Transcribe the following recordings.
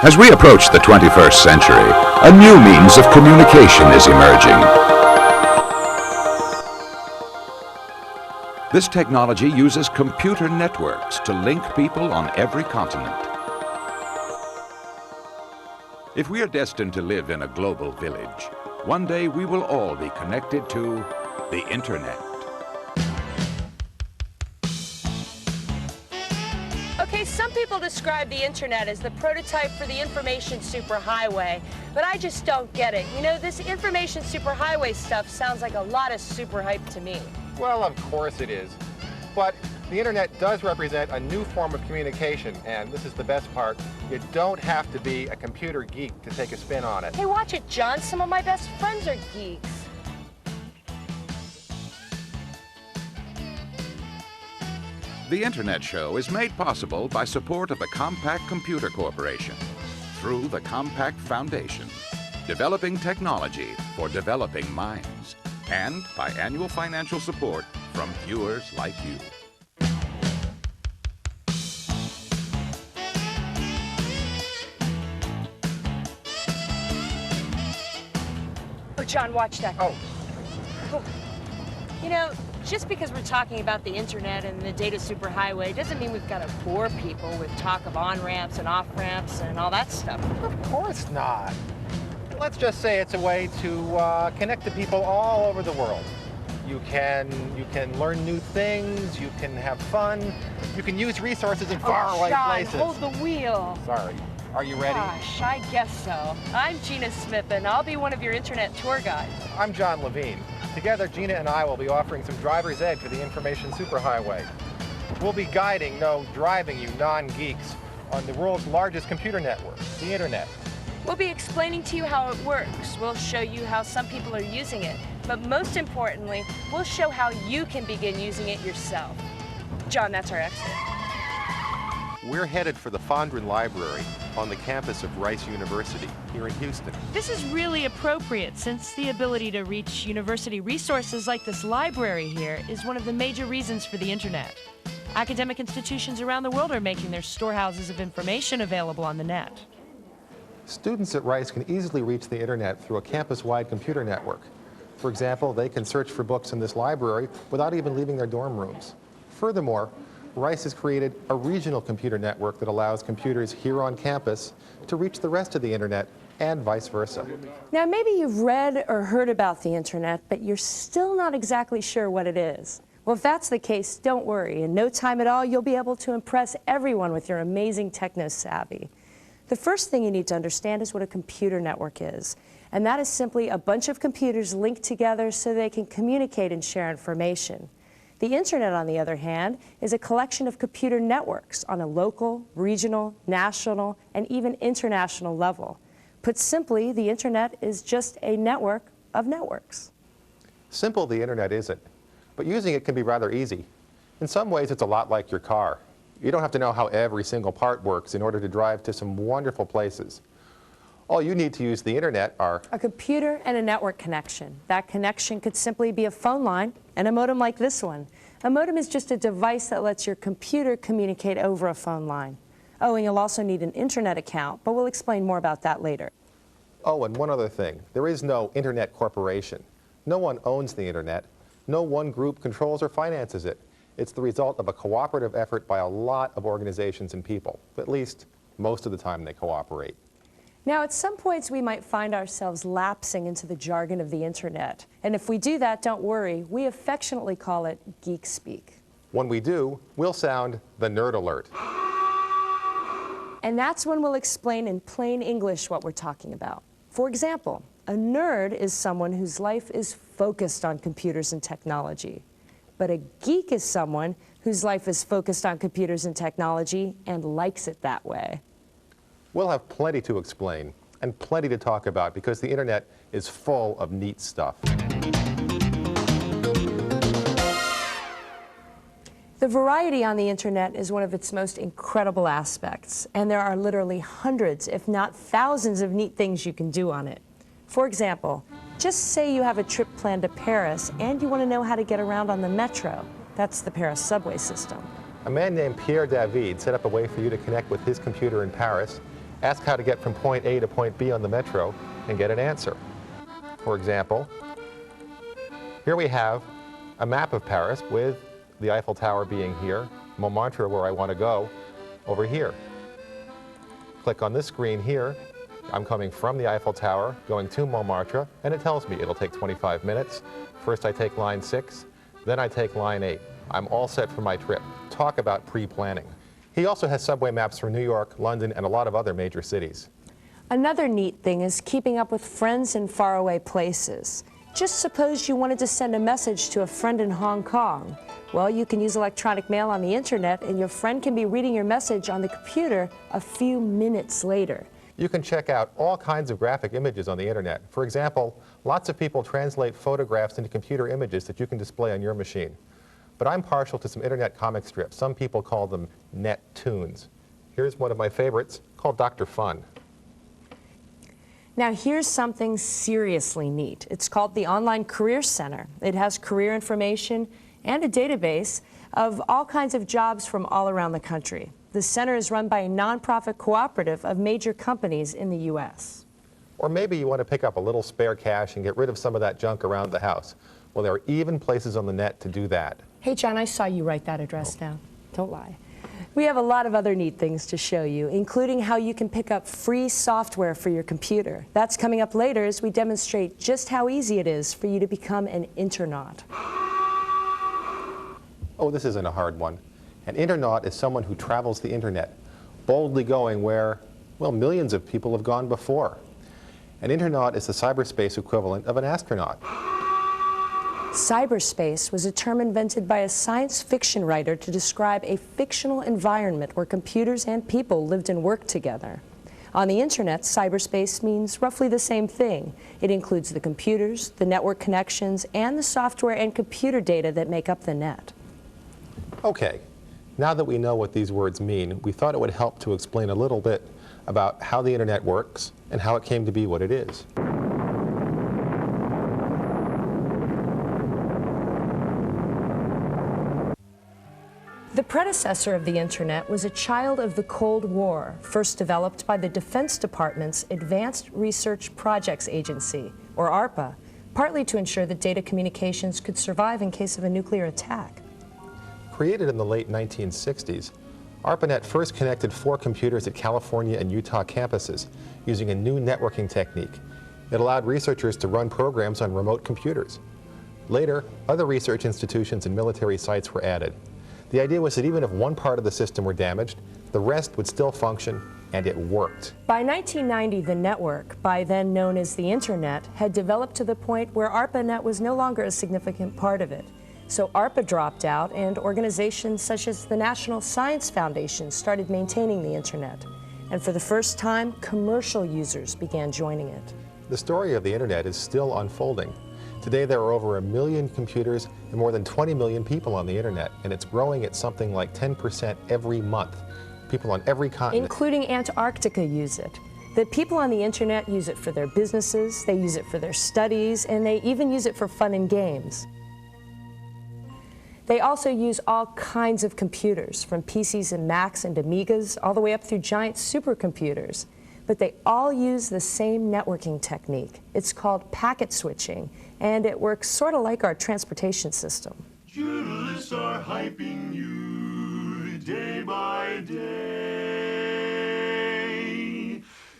As we approach the 21st century, a new means of communication is emerging. This technology uses computer networks to link people on every continent. If we are destined to live in a global village, one day we will all be connected to the Internet. Okay, some people describe the Internet as the prototype for the information superhighway, but I just don't get it. You know, this information superhighway stuff sounds like a lot of super hype to me. Well, of course it is. But the Internet does represent a new form of communication, and this is the best part. You don't have to be a computer geek to take a spin on it. Hey, watch it, John. Some of my best friends are geeks. The Internet Show is made possible by support of the Compaq Computer Corporation through the Compaq Foundation, developing technology for developing minds, and by annual financial support from viewers like you. Oh, John, watch that. Oh. You know, just because we're talking about the Internet and the data superhighway doesn't mean we've got to bore people with talk of on-ramps and off-ramps and all that stuff. Of course not. Let's just say it's a way to connect to people all over the world. You can learn new things, you can have fun, you can use resources in faraway places. John, hold the wheel. Sorry. Are you ready? Gosh, I guess so. I'm Gina Smith, and I'll be one of your Internet tour guides. I'm John Levine. Together, Gina and I will be offering some driver's ed for the information superhighway. We'll be guiding, no, driving you non-geeks on the world's largest computer network, the Internet. We'll be explaining to you how it works. We'll show you how some people are using it. But most importantly, we'll show how you can begin using it yourself. John, that's our exit. We're headed for the Fondren Library on the campus of Rice University here in Houston. This is really appropriate since the ability to reach university resources like this library here is one of the major reasons for the Internet. Academic institutions around the world are making their storehouses of information available on the net. Students at Rice can easily reach the Internet through a campus-wide computer network. For example, they can search for books in this library without even leaving their dorm rooms. Furthermore, Rice has created a regional computer network that allows computers here on campus to reach the rest of the Internet and vice versa. Now, maybe you've read or heard about the Internet, but you're still not exactly sure what it is. Well, if that's the case, don't worry. In no time at all, you'll be able to impress everyone with your amazing techno-savvy. The first thing you need to understand is what a computer network is. And that is simply a bunch of computers linked together so they can communicate and share information. The Internet, on the other hand, is a collection of computer networks on a local, regional, national, and even international level. Put simply, the Internet is just a network of networks. Simple the Internet isn't, but using it can be rather easy. In some ways, it's a lot like your car. You don't have to know how every single part works in order to drive to some wonderful places. All you need to use the Internet are a computer and a network connection. That connection could simply be a phone line and a modem like this one. A modem is just a device that lets your computer communicate over a phone line. Oh, and you'll also need an Internet account, but we'll explain more about that later. Oh, and one other thing. There is no Internet corporation. No one owns the Internet. No one group controls or finances it. It's the result of a cooperative effort by a lot of organizations and people. At least, most of the time they cooperate. Now, at some points, we might find ourselves lapsing into the jargon of the Internet. And if we do that, don't worry. We affectionately call it geek speak. When we do, we'll sound the nerd alert. And that's when we'll explain in plain English what we're talking about. For example, a nerd is someone whose life is focused on computers and technology. But a geek is someone whose life is focused on computers and technology and likes it that way. We'll have plenty to explain and plenty to talk about because the Internet is full of neat stuff. The variety on the Internet is one of its most incredible aspects, and there are literally hundreds, if not thousands, of neat things you can do on it. For example, just say you have a trip planned to Paris and you want to know how to get around on the metro. That's the Paris subway system. A man named Pierre David set up a way for you to connect with his computer in Paris Ask how to get from point A to point B on the metro and get an answer. For example, here we have a map of Paris with the Eiffel Tower being here, Montmartre, where I want to go, over here. Click on this screen here. I'm coming from the Eiffel Tower, going to Montmartre, and it tells me it'll take 25 minutes. First I take line 6, then I take line 8. I'm all set for my trip. Talk about pre-planning. He also has subway maps for New York, London, and a lot of other major cities. Another neat thing is keeping up with friends in faraway places. Just suppose you wanted to send a message to a friend in Hong Kong. Well, you can use electronic mail on the internet, and your friend can be reading your message on the computer a few minutes later. You can check out all kinds of graphic images on the internet. For example, lots of people translate photographs into computer images that you can display on your machine. But I'm partial to some internet comic strips. Some people call them net tunes. Here's one of my favorites called Dr. Fun. Now here's something seriously neat. It's called the Online Career Center. It has career information and a database of all kinds of jobs from all around the country. The center is run by a nonprofit cooperative of major companies in the U.S. Or maybe you want to pick up a little spare cash and get rid of some of that junk around the house. Well, there are even places on the net to do that. Hey, John, I saw you write that address down. Don't lie. We have a lot of other neat things to show you, including how you can pick up free software for your computer. That's coming up later as we demonstrate just how easy it is for you to become an internaut. Oh, this isn't a hard one. An internaut is someone who travels the internet, boldly going where, well, millions of people have gone before. An internaut is the cyberspace equivalent of an astronaut. Cyberspace was a term invented by a science fiction writer to describe a fictional environment where computers and people lived and worked together. On the internet, cyberspace means roughly the same thing. It includes the computers, the network connections, and the software and computer data that make up the net. Okay, now that we know what these words mean, we thought it would help to explain a little bit about how the internet works and how it came to be what it is. The predecessor of the internet was a child of the Cold War, first developed by the Defense Department's Advanced Research Projects Agency, or ARPA, partly to ensure that data communications could survive in case of a nuclear attack. Created in the late 1960s, ARPANET first connected 4 computers at California and Utah campuses using a new networking technique. It allowed researchers to run programs on remote computers. Later, other research institutions and military sites were added. The idea was that even if one part of the system were damaged, the rest would still function, and it worked. By 1990, the network, by then known as the Internet, had developed to the point where ARPANET was no longer a significant part of it. So ARPA dropped out, and organizations such as the National Science Foundation started maintaining the Internet. And for the first time, commercial users began joining it. The story of the Internet is still unfolding. Today there are over 1 million computers and more than 20 million people on the Internet, and it's growing at something like 10% every month. People on every continent, including Antarctica, use it. The people on the Internet use it for their businesses, they use it for their studies, and they even use it for fun and games. They also use all kinds of computers, from PCs and Macs and Amigas, all the way up through giant supercomputers. But they all use the same networking technique. It's called packet switching, and it works sort of like our transportation system. Journalists are hyping you day by day.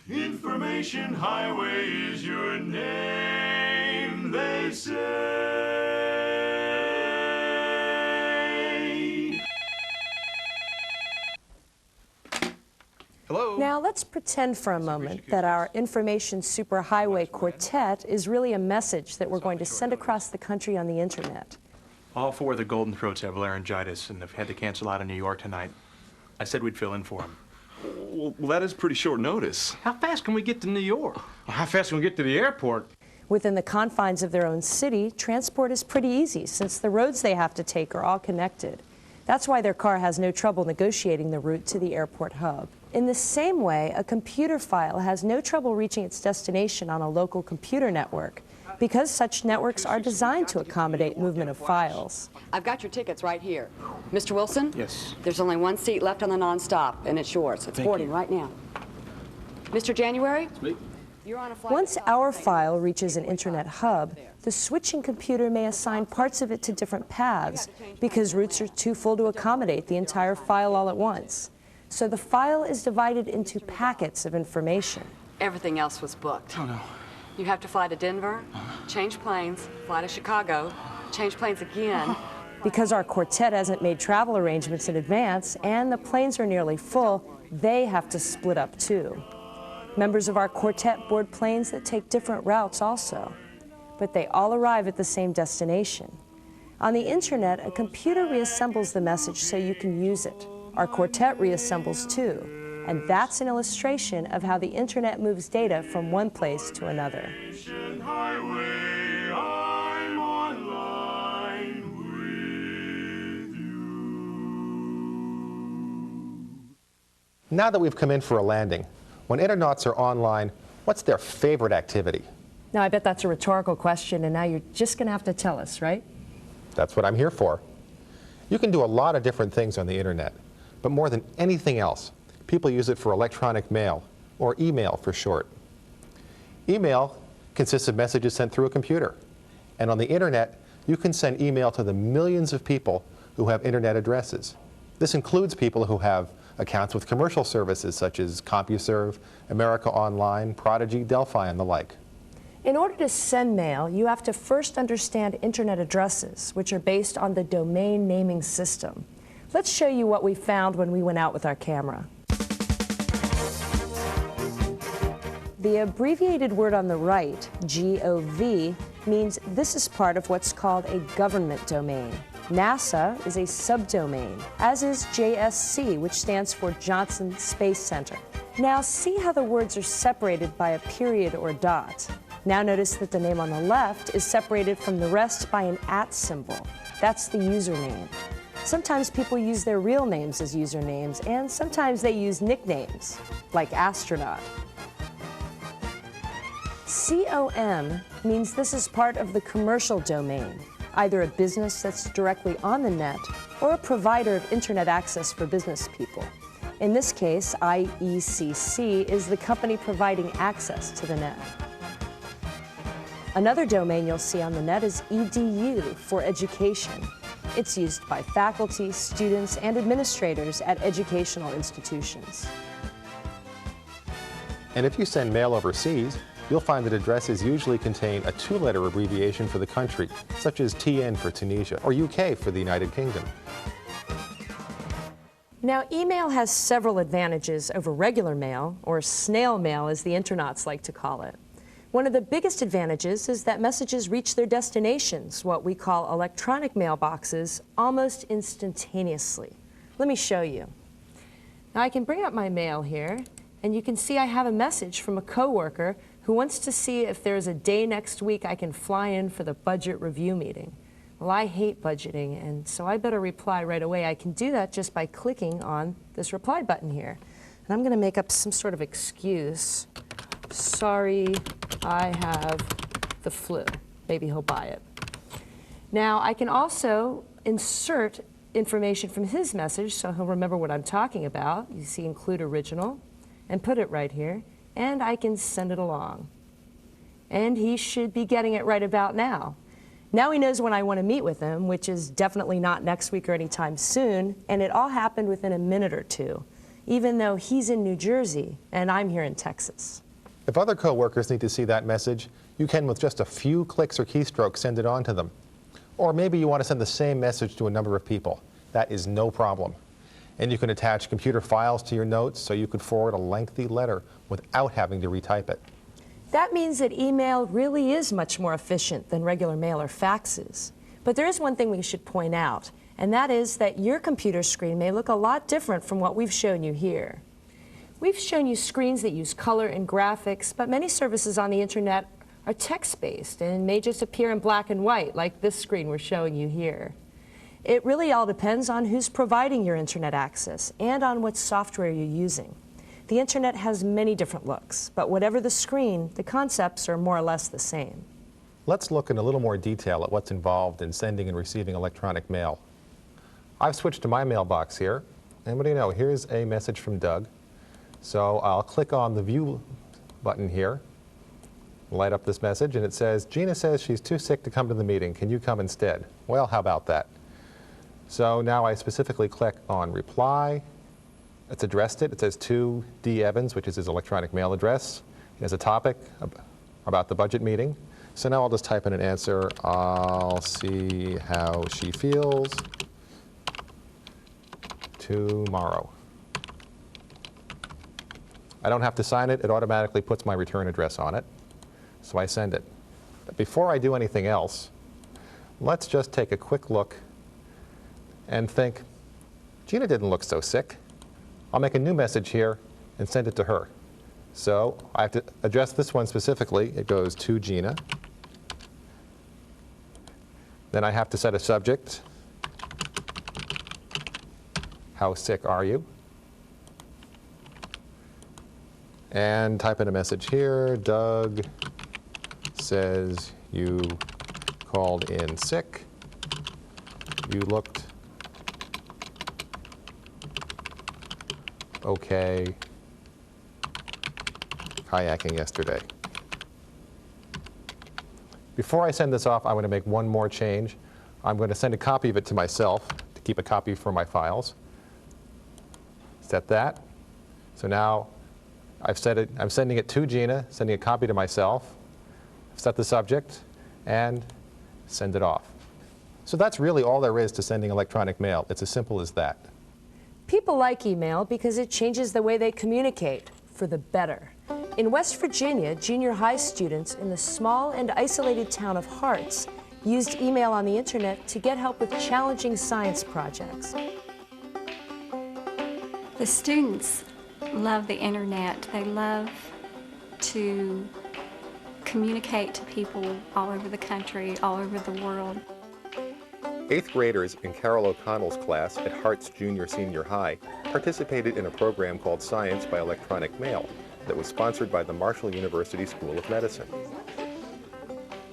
Information highway is your name, they say. Hello. Now let's pretend for a moment that our information superhighway quartet is really a message that we're going to send across the country on the Internet. All 4 of the Golden Throats have laryngitis and have had to cancel out of New York tonight. I said we'd fill in for them. Well, that is pretty short notice. How fast can we get to New York? Well, how fast can we get to the airport? Within the confines of their own city, transport is pretty easy since the roads they have to take are all connected. That's why their car has no trouble negotiating the route to the airport hub. In the same way, a computer file has no trouble reaching its destination on a local computer network, because such networks are designed to accommodate movement of files. I've got your tickets right here. Mr. Wilson? Yes. There's only one seat left on the nonstop, and it's yours. It's boarding right now. Mr. January? Me? You're on a flight. Once our file reaches an internet hub, the switching computer may assign parts of it to different paths because routes are too full to accommodate the entire file all at once. So the file is divided into packets of information. Everything else was booked. Oh, no. You have to fly to Denver, change planes, fly to Chicago, change planes again. Because our quartet hasn't made travel arrangements in advance and the planes are nearly full, they have to split up too. Members of our quartet board planes that take different routes also, but they all arrive at the same destination. On the internet, a computer reassembles the message so you can use it. Our quartet reassembles too, and that's an illustration of how the internet moves data from one place to another. Highway, I'm online with you. Now that we've come in for a landing, when internauts are online, what's their favorite activity? Now, I bet that's a rhetorical question, and now you're just going to have to tell us, right? That's what I'm here for. You can do a lot of different things on the internet, but more than anything else, people use it for electronic mail, or email for short. Email consists of messages sent through a computer. And on the internet, you can send email to the millions of people who have internet addresses. This includes people who have accounts with commercial services such as CompuServe, America Online, Prodigy, Delphi, and the like. In order to send mail, you have to first understand internet addresses, which are based on the domain naming system. Let's show you what we found when we went out with our camera. The abbreviated word on the right, GOV, means this is part of what's called a government domain. NASA is a subdomain, as is JSC, which stands for Johnson Space Center. Now see how the words are separated by a period or dot. Now notice that the name on the left is separated from the rest by an @ symbol. That's the username. Sometimes people use their real names as usernames, and sometimes they use nicknames, like astronaut. COM means this is part of the commercial domain, either a business that's directly on the net or a provider of internet access for business people. In this case, IECC is the company providing access to the net. Another domain you'll see on the net is EDU for education. It's used by faculty, students, and administrators at educational institutions. And if you send mail overseas, you'll find that addresses usually contain a 2-letter abbreviation for the country, such as TN for Tunisia, or UK for the United Kingdom. Now, email has several advantages over regular mail, or snail mail as the internauts like to call it. One of the biggest advantages is that messages reach their destinations, what we call electronic mailboxes, almost instantaneously. Let me show you. Now, I can bring up my mail here, and you can see I have a message from a coworker who wants to see if there's a day next week I can fly in for the budget review meeting. Well, I hate budgeting, and so I better reply right away. I can do that just by clicking on this reply button here. And I'm going to make up some sort of excuse. Sorry, I have the flu. Maybe he'll buy it. Now, I can also insert information from his message so he'll remember what I'm talking about. You see include original, and put it right here, and I can send it along. And he should be getting it right about now. Now he knows when I want to meet with him, which is definitely not next week or anytime soon, and it all happened within a minute or two, even though he's in New Jersey and I'm here in Texas. If other coworkers need to see that message, you can, with just a few clicks or keystrokes, send it on to them. Or maybe you want to send the same message to a number of people. That is no problem. And you can attach computer files to your notes so you could forward a lengthy letter without having to retype it. That means that email really is much more efficient than regular mail or faxes. But there is one thing we should point out, and that is that your computer screen may look a lot different from what we've shown you here. We've shown you screens that use color and graphics, but many services on the internet are text-based and may just appear in black and white, like this screen we're showing you here. It really all depends on who's providing your internet access and on what software you're using. The internet has many different looks, but whatever the screen, the concepts are more or less the same. Let's look in a little more detail at what's involved in sending and receiving electronic mail. I've switched to my mailbox here, and what do you know, here's a message from Doug. So I'll click on the View button here, light up this message, and it says, Gina says she's too sick to come to the meeting. Can you come instead? Well, how about that? So now I specifically click on Reply. It's addressed it. It says to D. Evans, which is his electronic mail address. He has a topic about the budget meeting. So now I'll just type in an answer. I'll see how she feels tomorrow. I don't have to sign it. It automatically puts my return address on it. So I send it. But before I do anything else, let's just take a quick look and think, Gina didn't look so sick. I'll make a new message here and send it to her. So I have to address this one specifically. It goes to Gina. Then I have to set a subject. How sick are you? And type in a message here. Doug says you called in sick. You looked okay kayaking yesterday. Before I send this off, I'm going to make one more change. I'm going to send a copy of it to myself to keep a copy for my files. Set that. So now I've set it, I'm sending it to Gina, sending a copy to myself, set the subject, and send it off. So that's really all there is to sending electronic mail. It's as simple as that. People like email because it changes the way they communicate for the better. In West Virginia, junior high students in the small and isolated town of Harts used email on the internet to get help with challenging science projects. The students love the internet. They love to communicate to people all over the country, all over the world. 8th graders in Carol O'Connell's class at Harts Junior Senior High participated in a program called Science by Electronic Mail that was sponsored by the Marshall University School of Medicine.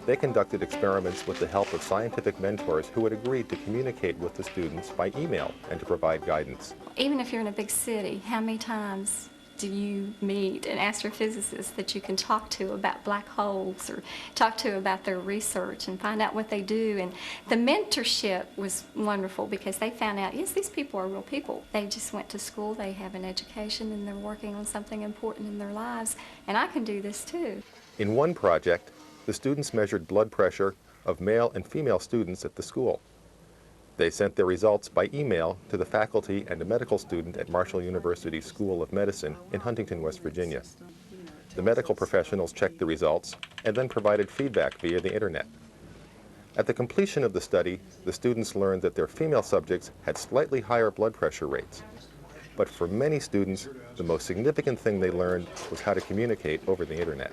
They conducted experiments with the help of scientific mentors who had agreed to communicate with the students by email and to provide guidance. Even if you're in a big city, how many times do you meet an astrophysicist that you can talk to about black holes or talk to about their research and find out what they do? And the mentorship was wonderful because they found out, yes, these people are real people. They just went to school, they have an education, and they're working on something important in their lives, and I can do this too. In one project, the students measured blood pressure of male and female students at the school. They sent their results by email to the faculty and a medical student at Marshall University School of Medicine in Huntington, West Virginia. The medical professionals checked the results and then provided feedback via the internet. At the completion of the study, the students learned that their female subjects had slightly higher blood pressure rates. But for many students, the most significant thing they learned was how to communicate over the internet.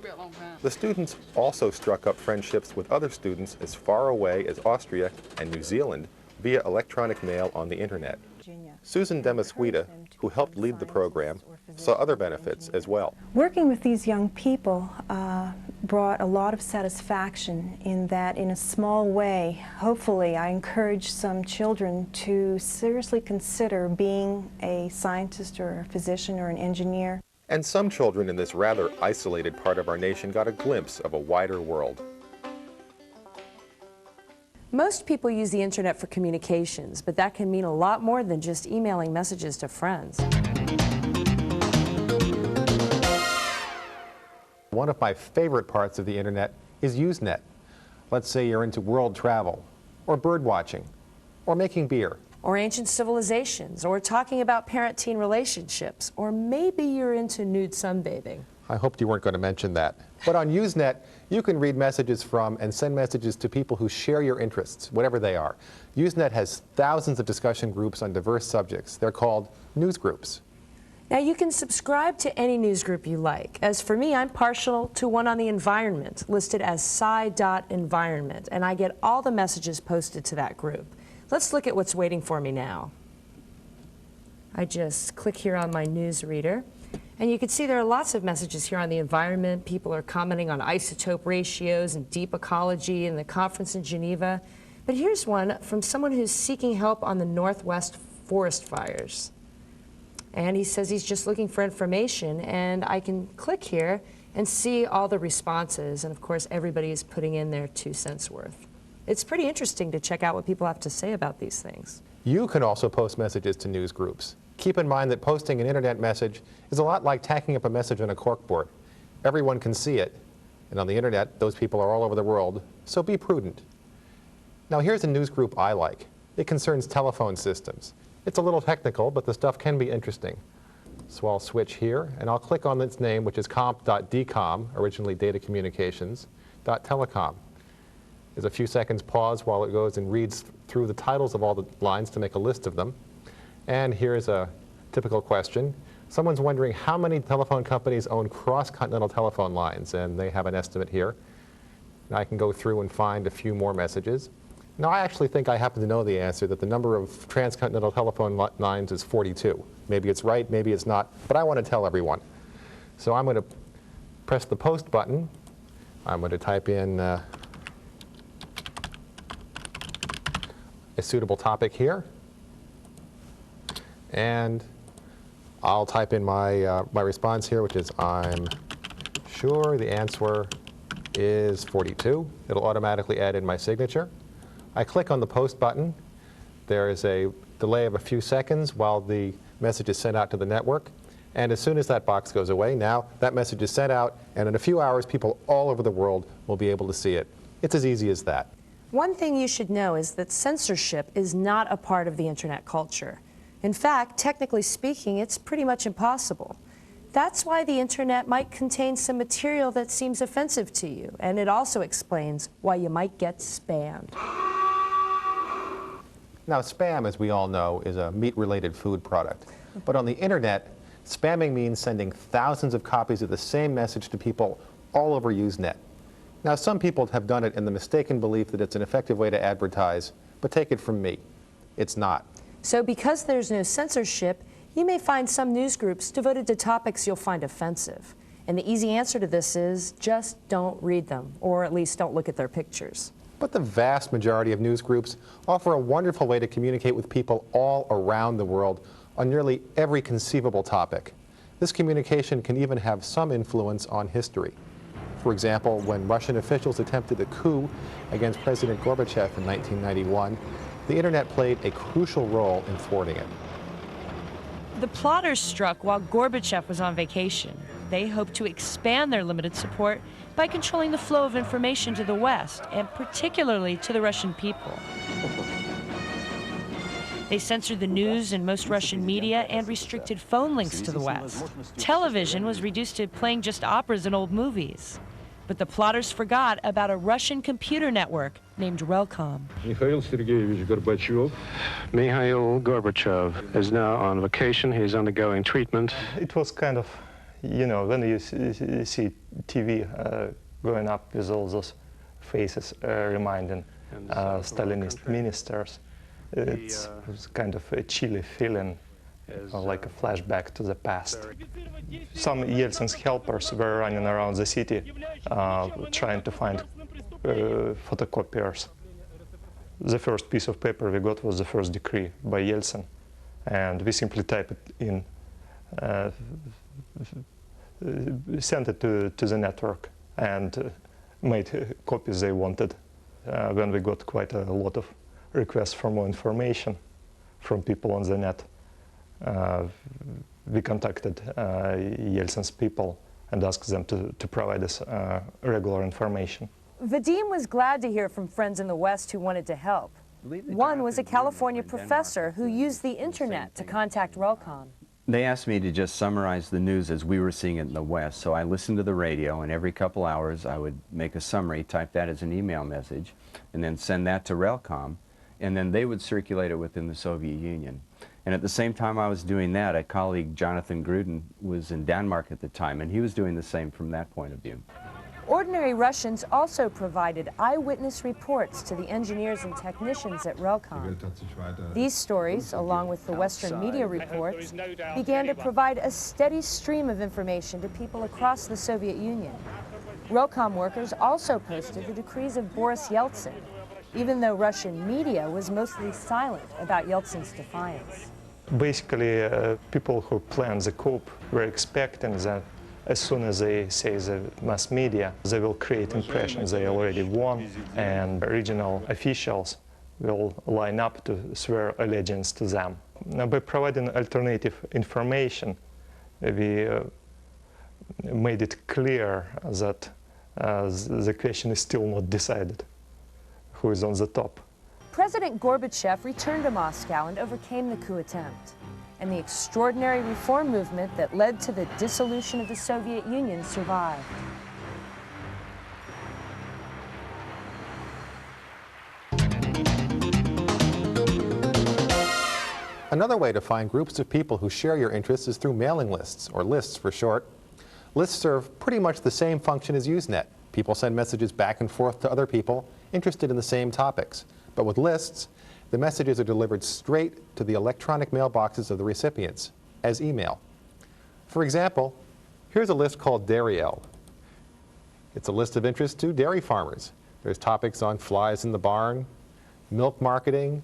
The students also struck up friendships with other students as far away as Austria and New Zealand via electronic mail on the internet. Susan Demasquita, who helped lead the program, saw other benefits as well. Working with these young people brought a lot of satisfaction in that, in a small way, hopefully I encouraged some children to seriously consider being a scientist or a physician or an engineer. And some children in this rather isolated part of our nation got a glimpse of a wider world. Most people use the internet for communications, but that can mean a lot more than just emailing messages to friends. One of my favorite parts of the internet is Usenet. Let's say you're into world travel, or bird watching, or making beer. Or ancient civilizations, or talking about parent-teen relationships, or maybe you're into nude sunbathing. I hoped you weren't going to mention that. But on Usenet, you can read messages from and send messages to people who share your interests, whatever they are. Usenet has thousands of discussion groups on diverse subjects. They're called news groups. Now, you can subscribe to any news group you like. As for me, I'm partial to one on the environment, listed as sci.environment, and I get all the messages posted to that group. Let's look at what's waiting for me now. I just click here on my news reader, and you can see there are lots of messages here on the environment. People are commenting on isotope ratios and deep ecology and the conference in Geneva. But here's one from someone who's seeking help on the Northwest forest fires. And he says he's just looking for information, and I can click here and see all the responses, and of course everybody is putting in their 2 cents worth. It's pretty interesting to check out what people have to say about these things. You can also post messages to news groups. Keep in mind that posting an internet message is a lot like tacking up a message on a corkboard. Everyone can see it, and on the internet, those people are all over the world, so be prudent. Now here's a news group I like. It concerns telephone systems. It's a little technical, but the stuff can be interesting. So I'll switch here, and I'll click on its name, which is comp.dcom, originally data communications, .telecom. There's a few seconds pause while it goes and reads through the titles of all the lines to make a list of them. And here's a typical question. Someone's wondering how many telephone companies own cross-continental telephone lines, and they have an estimate here. And I can go through and find a few more messages. Now, I actually think I happen to know the answer, that the number of transcontinental telephone lines is 42. Maybe it's right, maybe it's not, but I want to tell everyone. So I'm going to press the post button. I'm going to type in a suitable topic here. And I'll type in my response here, which is, I'm sure the answer is 42. It'll automatically add in my signature. I click on the post button. There is a delay of a few seconds while the message is sent out to the network. And as soon as that box goes away, now that message is sent out, and in a few hours, people all over the world will be able to see it. It's as easy as that. One thing you should know is that censorship is not a part of the internet culture. In fact, technically speaking, it's pretty much impossible. That's why the internet might contain some material that seems offensive to you, and it also explains why you might get spammed. Now, spam, as we all know, is a meat-related food product. But on the internet, spamming means sending thousands of copies of the same message to people all over Usenet. Now, some people have done it in the mistaken belief that it's an effective way to advertise, but take it from me, it's not. So because there's no censorship, you may find some news groups devoted to topics you'll find offensive. And the easy answer to this is just don't read them, or at least don't look at their pictures. But the vast majority of news groups offer a wonderful way to communicate with people all around the world on nearly every conceivable topic. This communication can even have some influence on history. For example, when Russian officials attempted a coup against President Gorbachev in 1991, the internet played a crucial role in thwarting it. The plotters struck while Gorbachev was on vacation. They hoped to expand their limited support by controlling the flow of information to the West, and particularly to the Russian people. They censored the news and most Russian media and restricted phone links to the West. Television was reduced to playing just operas and old movies. But the plotters forgot about a Russian computer network named Relcom. Mikhail Sergeyevich Gorbachev. Mikhail Gorbachev is now on vacation. He's undergoing treatment. It was kind of, you know, when you see TV going up with all those faces reminding Stalinist ministers, it's kind of a chilly feeling, like a flashback to the past. Some Yeltsin's helpers were running around the city trying to find photocopiers. The first piece of paper we got was the first decree by Yeltsin, and we simply typed it in, sent it to the network, and made copies they wanted. When we got quite a lot of requests for more information from people on the net, we contacted Yeltsin's people and asked them to provide us regular information. Vadim was glad to hear from friends in the West who wanted to help. One was a California professor who used the internet to contact Relcom. They asked me to just summarize the news as we were seeing it in the West, so I listened to the radio, and every couple hours I would make a summary, type that as an email message, and then send that to Relcom, and then they would circulate it within the Soviet Union. And at the same time I was doing that, a colleague, Jonathan Gruden, was in Denmark at the time, and he was doing the same from that point of view. Ordinary Russians also provided eyewitness reports to the engineers and technicians at Relcom. These stories, along with the Western media reports, began to provide a steady stream of information to people across the Soviet Union. Relcom workers also posted the decrees of Boris Yeltsin, even though Russian media was mostly silent about Yeltsin's defiance. Basically, people who plan the coup were expecting that as soon as they say the mass media, they will create impressions they already won, and regional officials will line up to swear allegiance to them. Now, by providing alternative information, we made it clear that the question is still not decided, who is on the top. President Gorbachev returned to Moscow and overcame the coup attempt. And the extraordinary reform movement that led to the dissolution of the Soviet Union survived. Another way to find groups of people who share your interests is through mailing lists, or lists for short. Lists serve pretty much the same function as Usenet. People send messages back and forth to other people interested in the same topics. But with lists, the messages are delivered straight to the electronic mailboxes of the recipients as email. For example, here's a list called Dairyel. It's a list of interest to dairy farmers. There's topics on flies in the barn, milk marketing,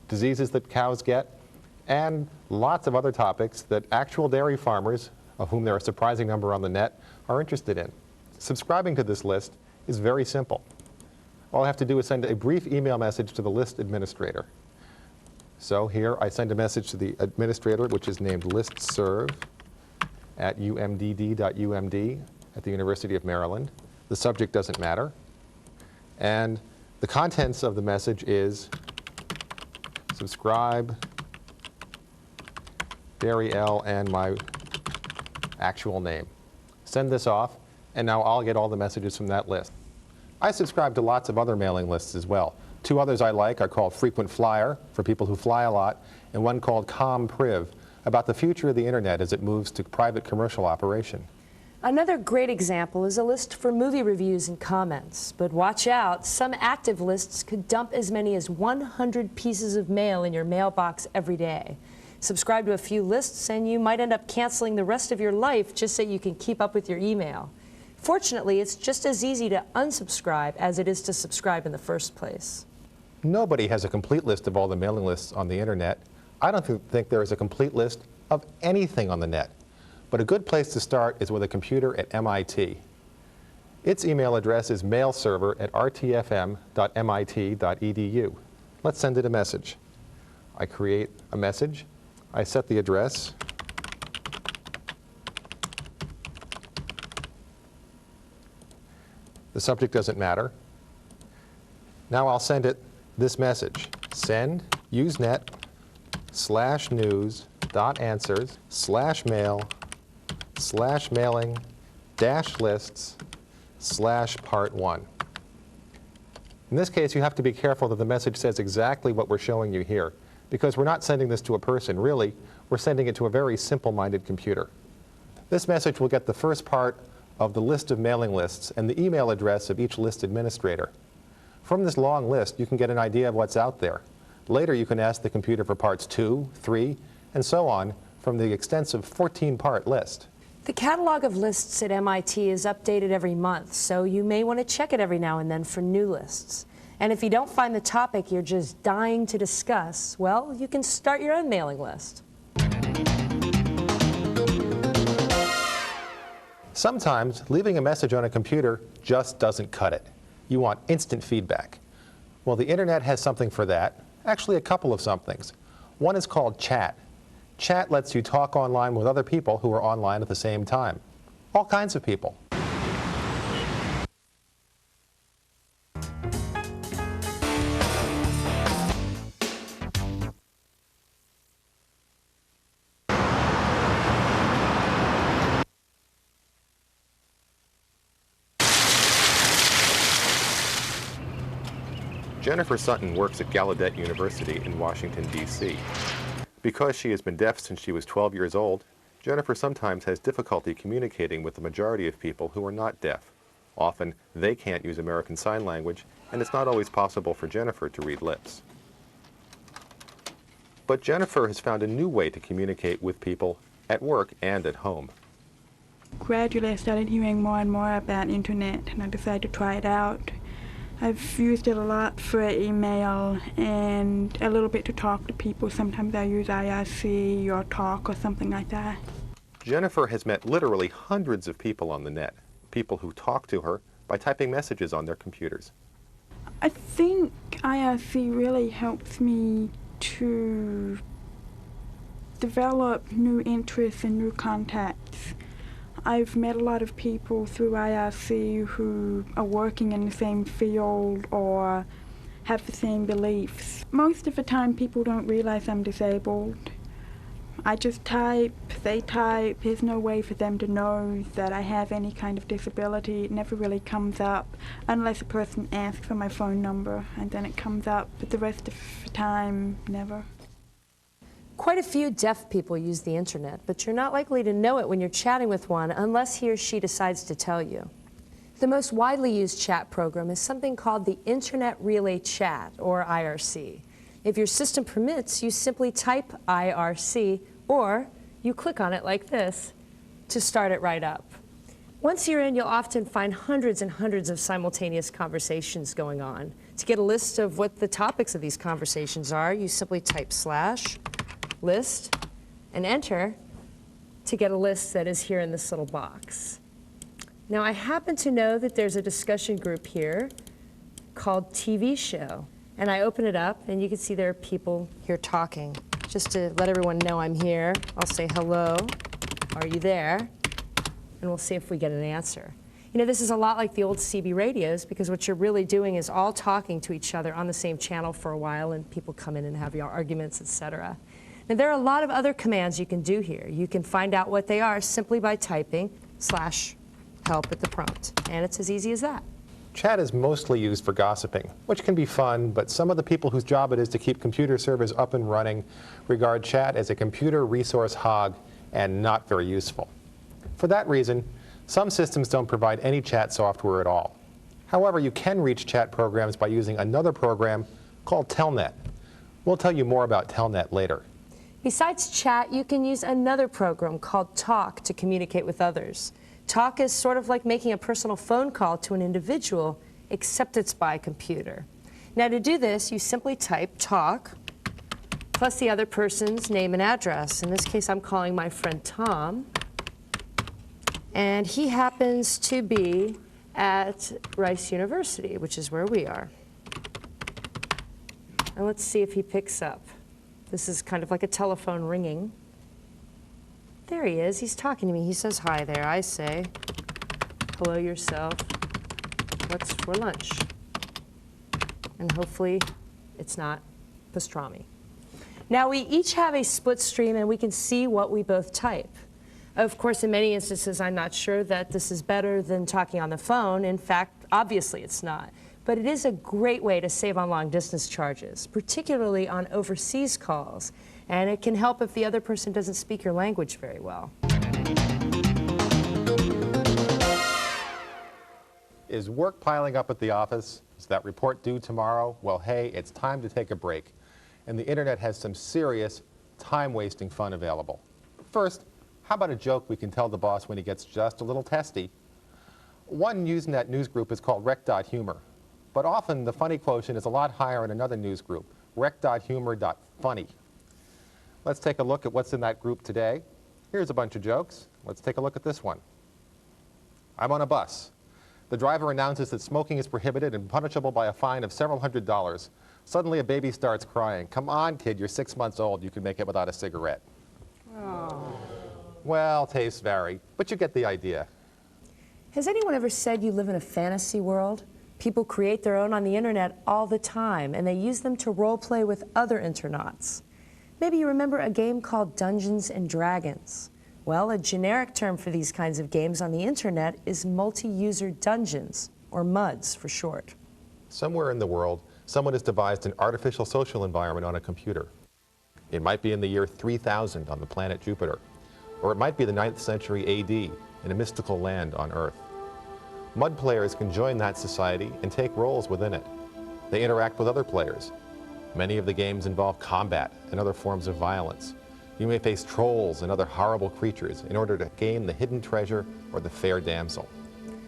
diseases that cows get, and lots of other topics that actual dairy farmers, of whom there are a surprising number on the net, are interested in. Subscribing to this list is very simple. All I have to do is send a brief email message to the list administrator. So here I send a message to the administrator, which is named listserv@umdd.umd at the University of Maryland. The subject doesn't matter. And the contents of the message is subscribe, Dairyel, and my actual name. Send this off, and now I'll get all the messages from that list. I subscribe to lots of other mailing lists as well. Two others I like are called Frequent Flyer, for people who fly a lot, and one called ComPriv, about the future of the internet as it moves to private commercial operation. Another great example is a list for movie reviews and comments. But watch out, some active lists could dump as many as 100 pieces of mail in your mailbox every day. Subscribe to a few lists and you might end up canceling the rest of your life just so you can keep up with your email. Fortunately, it's just as easy to unsubscribe as it is to subscribe in the first place. Nobody has a complete list of all the mailing lists on the internet. I don't think there is a complete list of anything on the net. But a good place to start is with a computer at MIT. Its email address is mailserver@rtfm.mit.edu. Let's send it a message. I create a message. I set the address. The subject doesn't matter. Now I'll send it this message. Send usenet/news.answers/mailing-lists/part1. In this case, you have to be careful that the message says exactly what we're showing you here, because we're not sending this to a person. Really, we're sending it to a very simple-minded computer. This message will get the first part of the list of mailing lists and the email address of each list administrator. From this long list, you can get an idea of what's out there. Later, you can ask the computer for parts 2, 3, and so on from the extensive 14-part list. The catalog of lists at MIT is updated every month, so you may want to check it every now and then for new lists. And if you don't find the topic you're just dying to discuss, well, you can start your own mailing list. Sometimes, leaving a message on a computer just doesn't cut it. You want instant feedback. Well, the internet has something for that. Actually, a couple of somethings. One is called chat. Chat lets you talk online with other people who are online at the same time. All kinds of people. Jennifer Sutton works at Gallaudet University in Washington, D.C. Because she has been deaf since she was 12 years old, Jennifer sometimes has difficulty communicating with the majority of people who are not deaf. Often, they can't use American Sign Language, and it's not always possible for Jennifer to read lips. But Jennifer has found a new way to communicate with people at work and at home. Gradually, I started hearing more and more about internet, and I decided to try it out. I've used it a lot for email and a little bit to talk to people. Sometimes I use IRC or Talk or something like that. Jennifer has met literally hundreds of people on the net, people who talk to her by typing messages on their computers. I think IRC really helps me to develop new interests and new contacts. I've met a lot of people through IRC who are working in the same field or have the same beliefs. Most of the time people don't realize I'm disabled. I just type, they type, there's no way for them to know that I have any kind of disability. It never really comes up unless a person asks for my phone number, and then it comes up, but the rest of the time, never. Quite a few deaf people use the internet, but you're not likely to know it when you're chatting with one unless he or she decides to tell you. The most widely used chat program is something called the Internet Relay Chat, or IRC. If your system permits, you simply type IRC, or you click on it like this to start it right up. Once you're in, you'll often find hundreds and hundreds of simultaneous conversations going on. To get a list of what the topics of these conversations are, you simply type /list and enter to get a list that is here in this little box. Now, I happen to know that there's a discussion group here called TV Show, and I open it up and you can see there are people here talking. Just to let everyone know I'm here, I'll say hello, are you there? And we'll see if we get an answer. You know, this is a lot like the old CB radios, because what you're really doing is all talking to each other on the same channel for a while, and people come in and have your arguments, etc. Now, there are a lot of other commands you can do here. You can find out what they are simply by typing /help at the prompt, and it's as easy as that. Chat is mostly used for gossiping, which can be fun, but some of the people whose job it is to keep computer servers up and running regard chat as a computer resource hog and not very useful. For that reason, some systems don't provide any chat software at all. However, you can reach chat programs by using another program called Telnet. We'll tell you more about Telnet later. Besides chat, you can use another program called Talk to communicate with others. Talk is sort of like making a personal phone call to an individual, except it's by computer. Now, to do this, you simply type Talk plus the other person's name and address. In this case, I'm calling my friend Tom, and he happens to be at Rice University, which is where we are. And let's see if he picks up. This is kind of like a telephone ringing. There he is. He's talking to me. He says hi there. I say, hello yourself. What's for lunch? And hopefully it's not pastrami. Now, we each have a split stream, and we can see what we both type. Of course, in many instances, I'm not sure that this is better than talking on the phone. In fact, obviously it's not. But it is a great way to save on long-distance charges, particularly on overseas calls. And it can help if the other person doesn't speak your language very well. Is work piling up at the office? Is that report due tomorrow? Well, hey, it's time to take a break. And the internet has some serious time-wasting fun available. First, how about a joke we can tell the boss when he gets just a little testy? One Usenet news group is called rec.humor. But often the funny quotient is a lot higher in another news group, rec.humor.funny. Let's take a look at what's in that group today. Here's a bunch of jokes. Let's take a look at this one. I'm on a bus. The driver announces that smoking is prohibited and punishable by a fine of several $100s. Suddenly a baby starts crying. Come on, kid, you're 6 months old. You can make it without a cigarette. Oh. Well, tastes vary, but you get the idea. Has anyone ever said you live in a fantasy world? People create their own on the internet all the time, and they use them to role play with other internauts. Maybe you remember a game called Dungeons and Dragons. Well, a generic term for these kinds of games on the internet is multi-user dungeons, or MUDs for short. Somewhere in the world, someone has devised an artificial social environment on a computer. It might be in the year 3000 on the planet Jupiter, or it might be the 9th century AD in a mystical land on Earth. MUD players can join that society and take roles within it. They interact with other players. Many of the games involve combat and other forms of violence. You may face trolls and other horrible creatures in order to gain the hidden treasure or the fair damsel.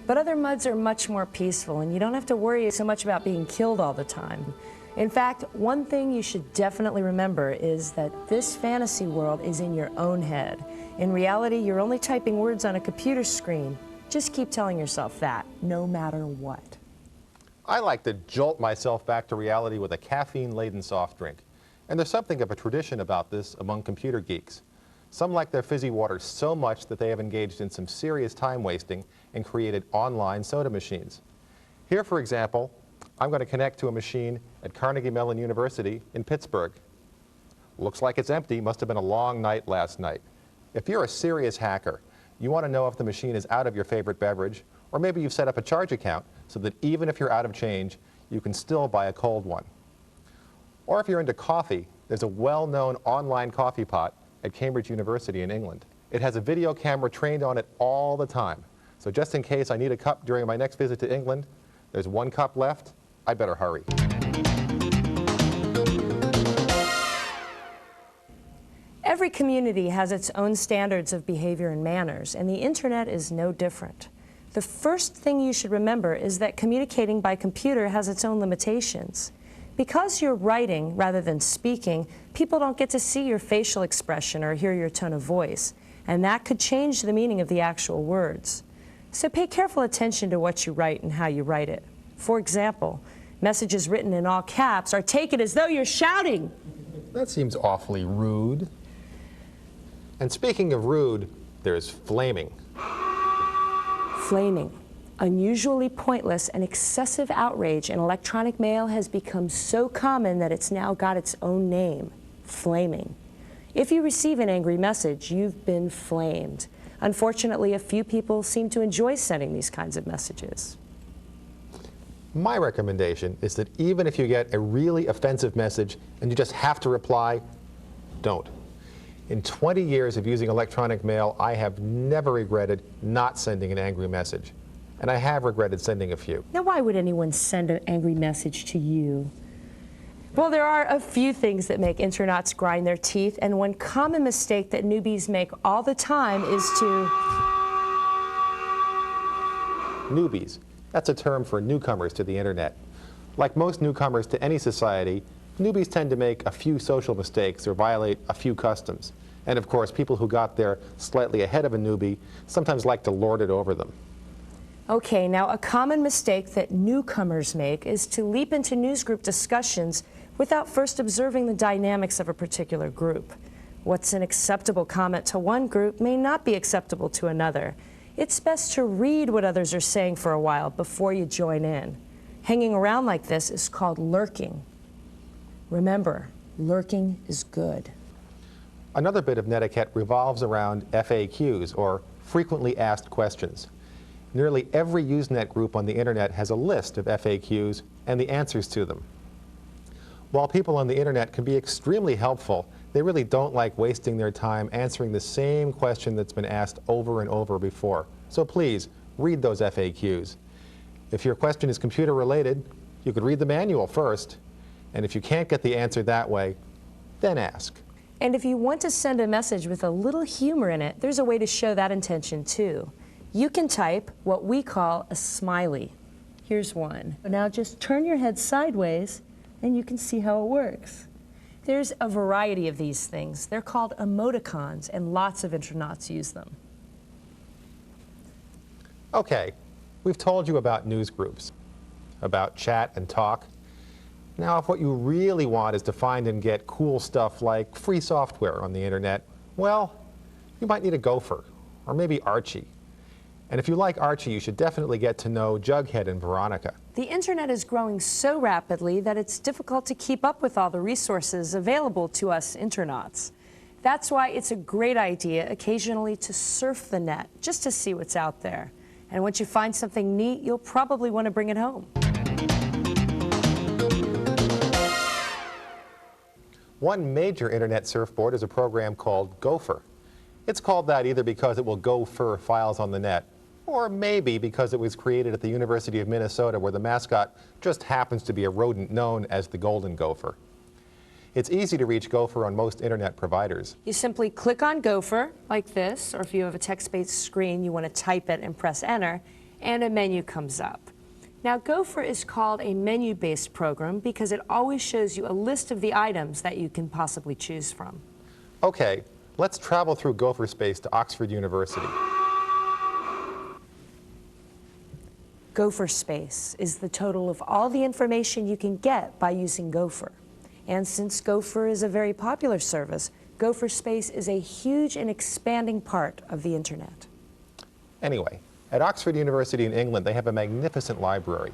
But other MUDs are much more peaceful, and you don't have to worry so much about being killed all the time. In fact, one thing you should definitely remember is that this fantasy world is in your own head. In reality, you're only typing words on a computer screen. Just keep telling yourself that, no matter what. I like to jolt myself back to reality with a caffeine-laden soft drink. And there's something of a tradition about this among computer geeks. Some like their fizzy water so much that they have engaged in some serious time wasting and created online soda machines. Here, for example, I'm going to connect to a machine at Carnegie Mellon University in Pittsburgh. Looks like it's empty. Must have been a long night last night. If you're a serious hacker, you want to know if the machine is out of your favorite beverage, or maybe you've set up a charge account so that even if you're out of change, you can still buy a cold one. Or if you're into coffee, there's a well-known online coffee pot at Cambridge University in England. It has a video camera trained on it all the time. So just in case I need a cup during my next visit to England, there's one cup left, I better hurry. Every community has its own standards of behavior and manners, and the internet is no different. The first thing you should remember is that communicating by computer has its own limitations. Because you're writing rather than speaking, people don't get to see your facial expression or hear your tone of voice, and that could change the meaning of the actual words. So pay careful attention to what you write and how you write it. For example, messages written in all caps are taken as though you're shouting. That seems awfully rude. And speaking of rude, there's flaming. Flaming. Unusually pointless and excessive outrage in electronic mail has become so common that it's now got its own name, flaming. If you receive an angry message, you've been flamed. Unfortunately, a few people seem to enjoy sending these kinds of messages. My recommendation is that even if you get a really offensive message and you just have to reply, don't. In 20 years of using electronic mail, I have never regretted not sending an angry message. And I have regretted sending a few. Now, why would anyone send an angry message to you? Well, there are a few things that make internauts grind their teeth, and one common mistake that newbies make all the time is to... Newbies. That's a term for newcomers to the internet. Like most newcomers to any society, newbies tend to make a few social mistakes or violate a few customs. And of course, people who got there slightly ahead of a newbie sometimes like to lord it over them. Okay, now a common mistake that newcomers make is to leap into newsgroup discussions without first observing the dynamics of a particular group. What's an acceptable comment to one group may not be acceptable to another. It's best to read what others are saying for a while before you join in. Hanging around like this is called lurking. Remember, lurking is good. Another bit of netiquette revolves around FAQs, or frequently asked questions. Nearly every Usenet group on the internet has a list of FAQs and the answers to them. While people on the internet can be extremely helpful, they really don't like wasting their time answering the same question that's been asked over and over before. So please, read those FAQs. If your question is computer related, you could read the manual first, and if you can't get the answer that way, then ask. And if you want to send a message with a little humor in it, there's a way to show that intention too. You can type what we call a smiley. Here's one. Now just turn your head sideways and you can see how it works. There's a variety of these things. They're called emoticons, and lots of internauts use them. Okay, we've told you about news groups, about chat and talk. Now, if what you really want is to find and get cool stuff like free software on the internet, well, you might need a Gopher, or maybe Archie. And if you like Archie, you should definitely get to know Jughead and Veronica. The internet is growing so rapidly that it's difficult to keep up with all the resources available to us internauts. That's why it's a great idea occasionally to surf the net, just to see what's out there. And once you find something neat, you'll probably want to bring it home. One major internet surfboard is a program called Gopher. It's called that either because it will gopher files on the net, or maybe because it was created at the University of Minnesota, where the mascot just happens to be a rodent known as the golden gopher. It's easy to reach Gopher on most internet providers. You simply click on Gopher like this, or if you have a text-based screen, you want to type it and press enter, and a menu comes up. Now, Gopher is called a menu-based program because it always shows you a list of the items that you can possibly choose from. Okay, let's travel through Gopher Space to Oxford University. Gopher Space is the total of all the information you can get by using Gopher. And since Gopher is a very popular service, Gopher Space is a huge and expanding part of the Internet. Anyway, at Oxford University in England, they have a magnificent library.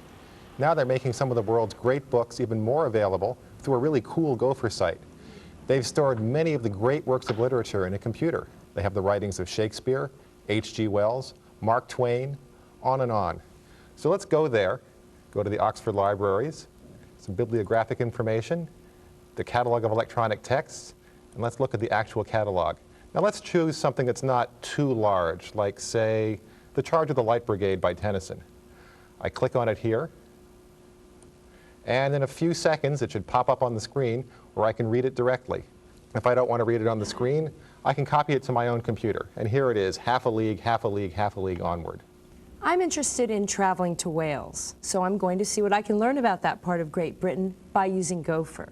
Now they're making some of the world's great books even more available through a really cool Gopher site. They've stored many of the great works of literature in a computer. They have the writings of Shakespeare, H.G. Wells, Mark Twain, on and on. So let's go there, go to the Oxford Libraries, some bibliographic information, the catalog of electronic texts, and let's look at the actual catalog. Now let's choose something that's not too large, like, say, The Charge of the Light Brigade by Tennyson. I click on it here, and in a few seconds it should pop up on the screen where I can read it directly. If I don't want to read it on the screen, I can copy it to my own computer. And here it is, half a league, half a league, half a league onward. I'm interested in traveling to Wales, so I'm going to see what I can learn about that part of Great Britain by using Gopher.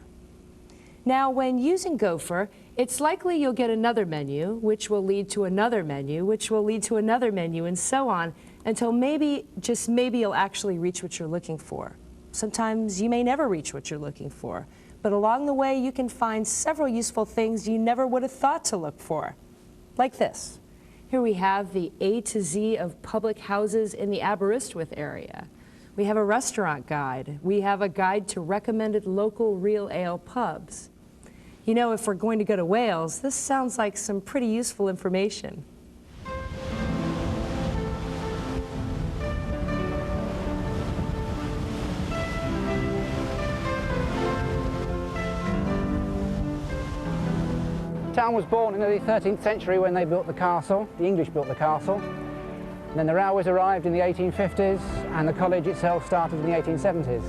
Now, when using Gopher, it's likely you'll get another menu, which will lead to another menu, which will lead to another menu, and so on, until maybe, just maybe, you'll actually reach what you're looking for. Sometimes you may never reach what you're looking for, but along the way you can find several useful things you never would have thought to look for. Like this. Here we have the A to Z of public houses in the Aberystwyth area. We have a restaurant guide. We have a guide to recommended local real ale pubs. You know, if we're going to go to Wales, this sounds like some pretty useful information. The town was born in the 13th century when they built the castle. The English built the castle. And then the railways arrived in the 1850s, and the college itself started in the 1870s.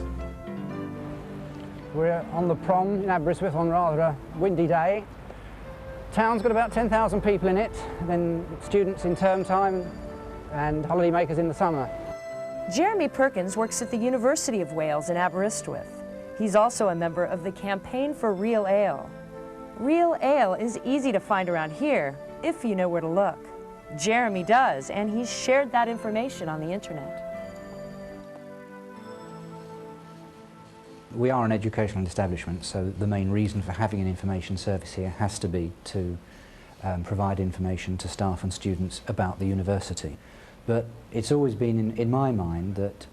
We're on the prom in Aberystwyth on rather a windy day. Town's got about 10,000 people in it, then students in term time and holidaymakers in the summer. Jeremy Perkins works at the University of Wales in Aberystwyth. He's also a member of the Campaign for Real Ale. Real ale is easy to find around here, if you know where to look. Jeremy does, and he's shared that information on the internet. We are an educational establishment, so the main reason for having an information service here has to be to provide information to staff and students about the university. But it's always been in my mind that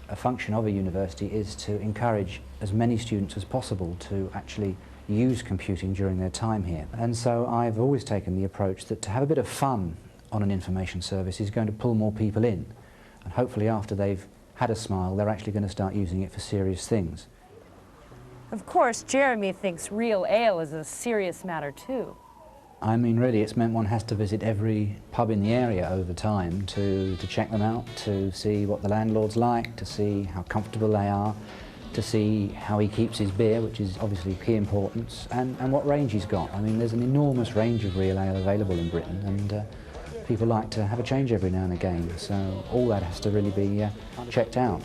a function of a university is to encourage as many students as possible to actually use computing during their time here. And so I've always taken the approach that to have a bit of fun on an information service is going to pull more people in. And hopefully after they've had a smile, they're actually going to start using it for serious things. Of course, Jeremy thinks real ale is a serious matter too. I mean, really, it's meant one has to visit every pub in the area over time to check them out, to see what the landlord's like, to see how comfortable they are, to see how he keeps his beer, which is obviously key importance, and what range he's got. I mean, there's an enormous range of real ale available in Britain, and people like to have a change every now and again, so all that has to really be checked out.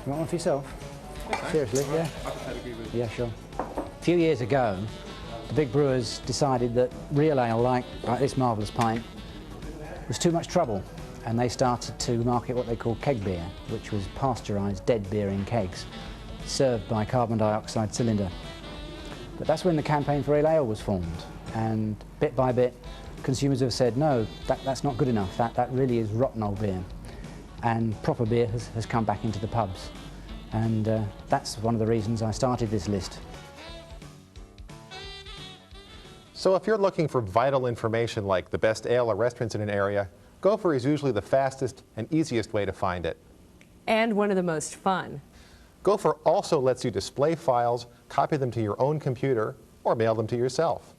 You want one for yourself? Seriously, yeah? Yeah, sure. A few years ago, the big brewers decided that real ale, like this marvellous pint, was too much trouble, and they started to market what they call keg beer, which was pasteurised dead beer in kegs, served by carbon dioxide cylinder. But that's when the Campaign for Real Ale was formed, and bit by bit, consumers have said, no, that's not good enough, that really is rotten old beer. And proper beer has come back into the pubs. And that's one of the reasons I started this list. So if you're looking for vital information like the best ale or restaurants in an area, Gopher is usually the fastest and easiest way to find it. And one of the most fun. Gopher also lets you display files, copy them to your own computer, or mail them to yourself.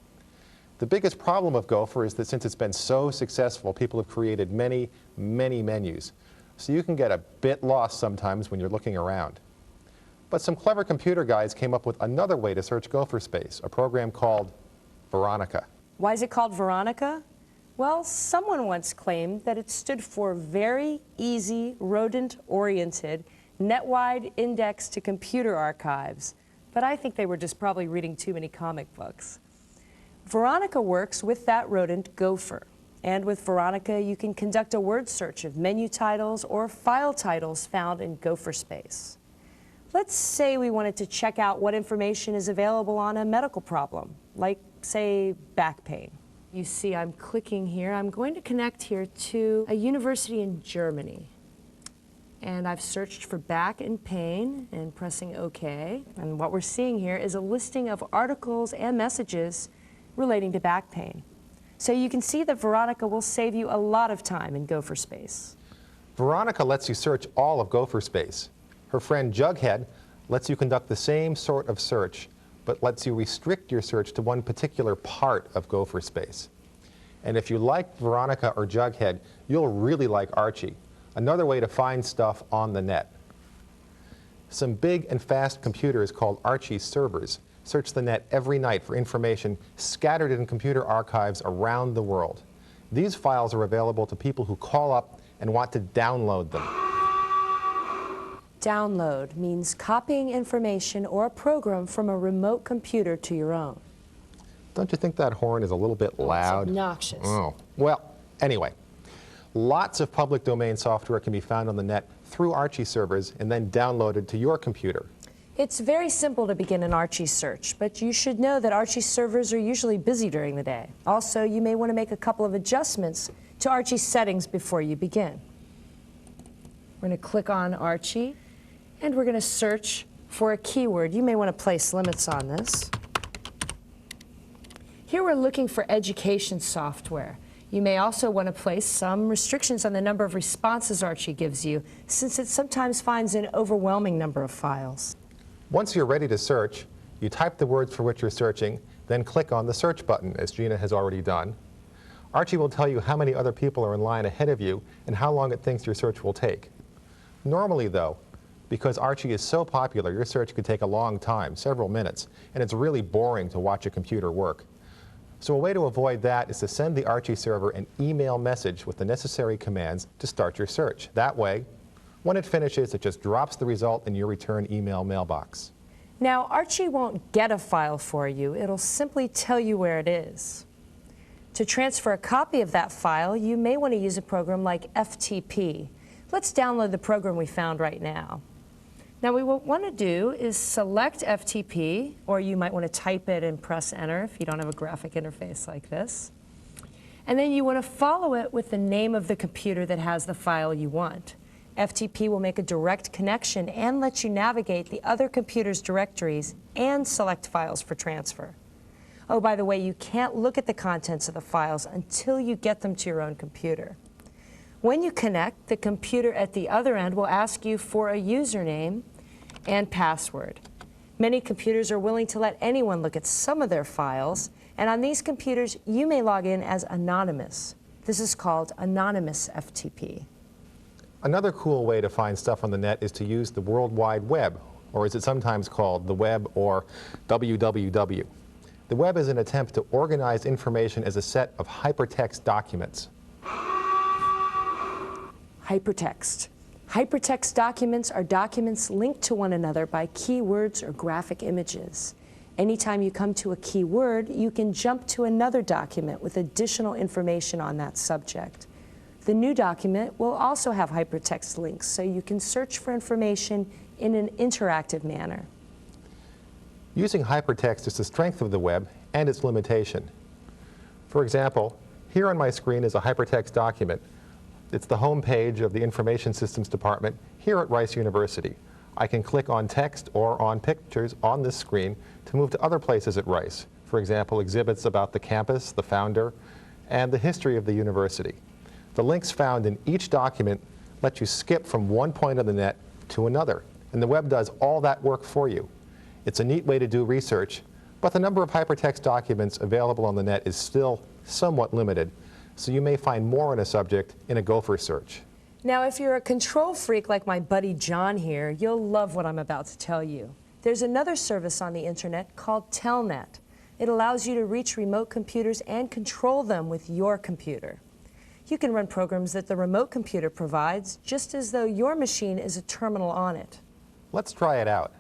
The biggest problem of Gopher is that since it's been so successful, people have created many, many menus. So you can get a bit lost sometimes when you're looking around. But some clever computer guys came up with another way to search Gopher space, a program called Veronica. Why is it called Veronica? Well, someone once claimed that it stood for Very Easy Rodent-Oriented Net-Wide Index to Computer Archives, but I think they were just probably reading too many comic books. Veronica works with that rodent, Gopher, and with Veronica you can conduct a word search of menu titles or file titles found in Gopher space. Let's say we wanted to check out what information is available on a medical problem, like, say, back pain. You see, I'm clicking here. I'm going to connect here to a university in Germany. And I've searched for back and pain and pressing OK. And what we're seeing here is a listing of articles and messages relating to back pain. So you can see that Veronica will save you a lot of time in Gopher space. Veronica lets you search all of Gopher space. Her friend Jughead lets you conduct the same sort of search, but lets you restrict your search to one particular part of Gopher space. And if you like Veronica or Jughead, you'll really like Archie, another way to find stuff on the net. Some big and fast computers called Archie servers search the net every night for information scattered in computer archives around the world. These files are available to people who call up and want to download them. Download means copying information or a program from a remote computer to your own. Don't you think that horn is a little bit loud? It's obnoxious. Oh. Well, anyway, lots of public domain software can be found on the net through Archie servers and then downloaded to your computer. It's very simple to begin an Archie search, but you should know that Archie servers are usually busy during the day. Also, you may want to make a couple of adjustments to Archie's settings before you begin. We're going to click on Archie, and we're going to search for a keyword. You may want to place limits on this. Here we're looking for education software. You may also want to place some restrictions on the number of responses Archie gives you, since it sometimes finds an overwhelming number of files. Once you're ready to search, you type the words for which you're searching, then click on the search button, as Gina has already done. Archie will tell you how many other people are in line ahead of you and how long it thinks your search will take. Normally, though, because Archie is so popular, your search could take a long time, several minutes, and it's really boring to watch a computer work. So a way to avoid that is to send the Archie server an email message with the necessary commands to start your search. That way, when it finishes, it just drops the result in your return email mailbox. Now, Archie won't get a file for you. It'll simply tell you where it is. To transfer a copy of that file, you may want to use a program like FTP. Let's download the program we found right now. Now, what we want to do is select FTP, or you might want to type it and press enter if you don't have a graphic interface like this. And then you want to follow it with the name of the computer that has the file you want. FTP will make a direct connection and let you navigate the other computer's directories and select files for transfer. Oh, by the way, you can't look at the contents of the files until you get them to your own computer. When you connect, the computer at the other end will ask you for a username and password. Many computers are willing to let anyone look at some of their files, and on these computers, you may log in as anonymous. This is called anonymous FTP. Another cool way to find stuff on the net is to use the World Wide Web, or as it's sometimes called, the web, or WWW. The web is an attempt to organize information as a set of hypertext documents. Hypertext. Hypertext documents are documents linked to one another by keywords or graphic images. Anytime you come to a keyword, you can jump to another document with additional information on that subject. The new document will also have hypertext links, so you can search for information in an interactive manner. Using hypertext is the strength of the web and its limitation. For example, here on my screen is a hypertext document. It's the home page of the Information Systems Department here at Rice University. I can click on text or on pictures on this screen to move to other places at Rice. For example, exhibits about the campus, the founder, and the history of the university. The links found in each document let you skip from one point on the net to another, and the web does all that work for you. It's a neat way to do research, but the number of hypertext documents available on the net is still somewhat limited, so you may find more on a subject in a Gopher search. Now, if you're a control freak like my buddy John here, you'll love what I'm about to tell you. There's another service on the internet called Telnet. It allows you to reach remote computers and control them with your computer. You can run programs that the remote computer provides, just as though your machine is a terminal on it. Let's try it out.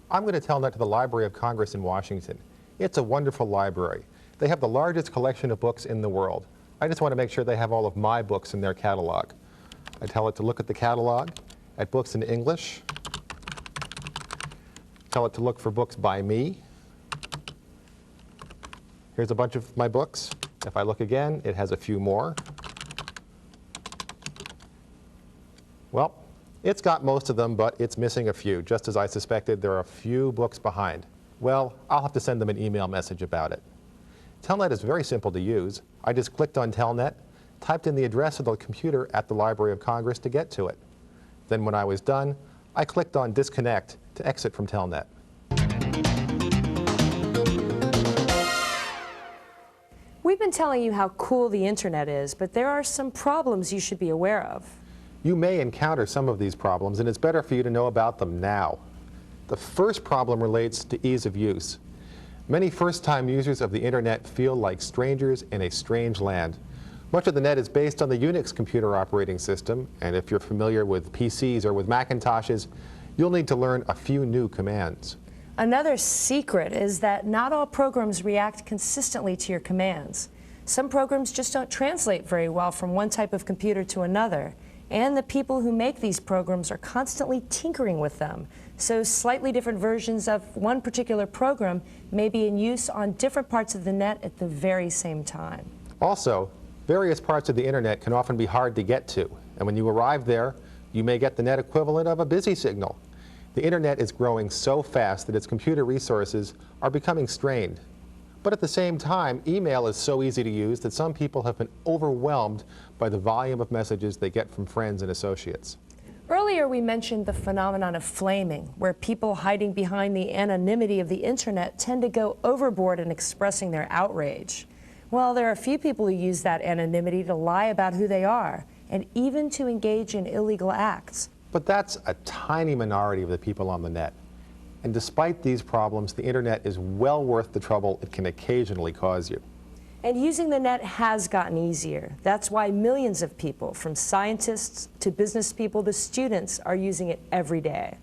I'm going to telnet to the Library of Congress in Washington. It's a wonderful library. They have the largest collection of books in the world. I just want to make sure they have all of my books in their catalog. I tell it to look at the catalog, at books in English. Tell it to look for books by me. Here's a bunch of my books. If I look again, it has a few more. Well, it's got most of them, but it's missing a few. Just as I suspected, there are a few books behind. Well, I'll have to send them an email message about it. Telnet is very simple to use. I just clicked on Telnet, typed in the address of the computer at the Library of Congress to get to it. Then when I was done, I clicked on Disconnect to exit from Telnet. We've been telling you how cool the internet is, but there are some problems you should be aware of. You may encounter some of these problems, and it's better for you to know about them now. The first problem relates to ease of use. Many first-time users of the internet feel like strangers in a strange land. Much of the net is based on the Unix computer operating system, and if you're familiar with PCs or with Macintoshes, you'll need to learn a few new commands. Another secret is that not all programs react consistently to your commands. Some programs just don't translate very well from one type of computer to another, and the people who make these programs are constantly tinkering with them. So slightly different versions of one particular program may be in use on different parts of the net at the very same time. Also, various parts of the internet can often be hard to get to, and when you arrive there, you may get the net equivalent of a busy signal. The internet is growing so fast that its computer resources are becoming strained. But at the same time, email is so easy to use that some people have been overwhelmed by the volume of messages they get from friends and associates. Earlier we mentioned the phenomenon of flaming, where people hiding behind the anonymity of the internet tend to go overboard in expressing their outrage. Well, there are a few people who use that anonymity to lie about who they are, and even to engage in illegal acts. But that's a tiny minority of the people on the net. And despite these problems, the internet is well worth the trouble it can occasionally cause you. And using the net has gotten easier. That's why millions of people, from scientists to business people to students, are using it every day.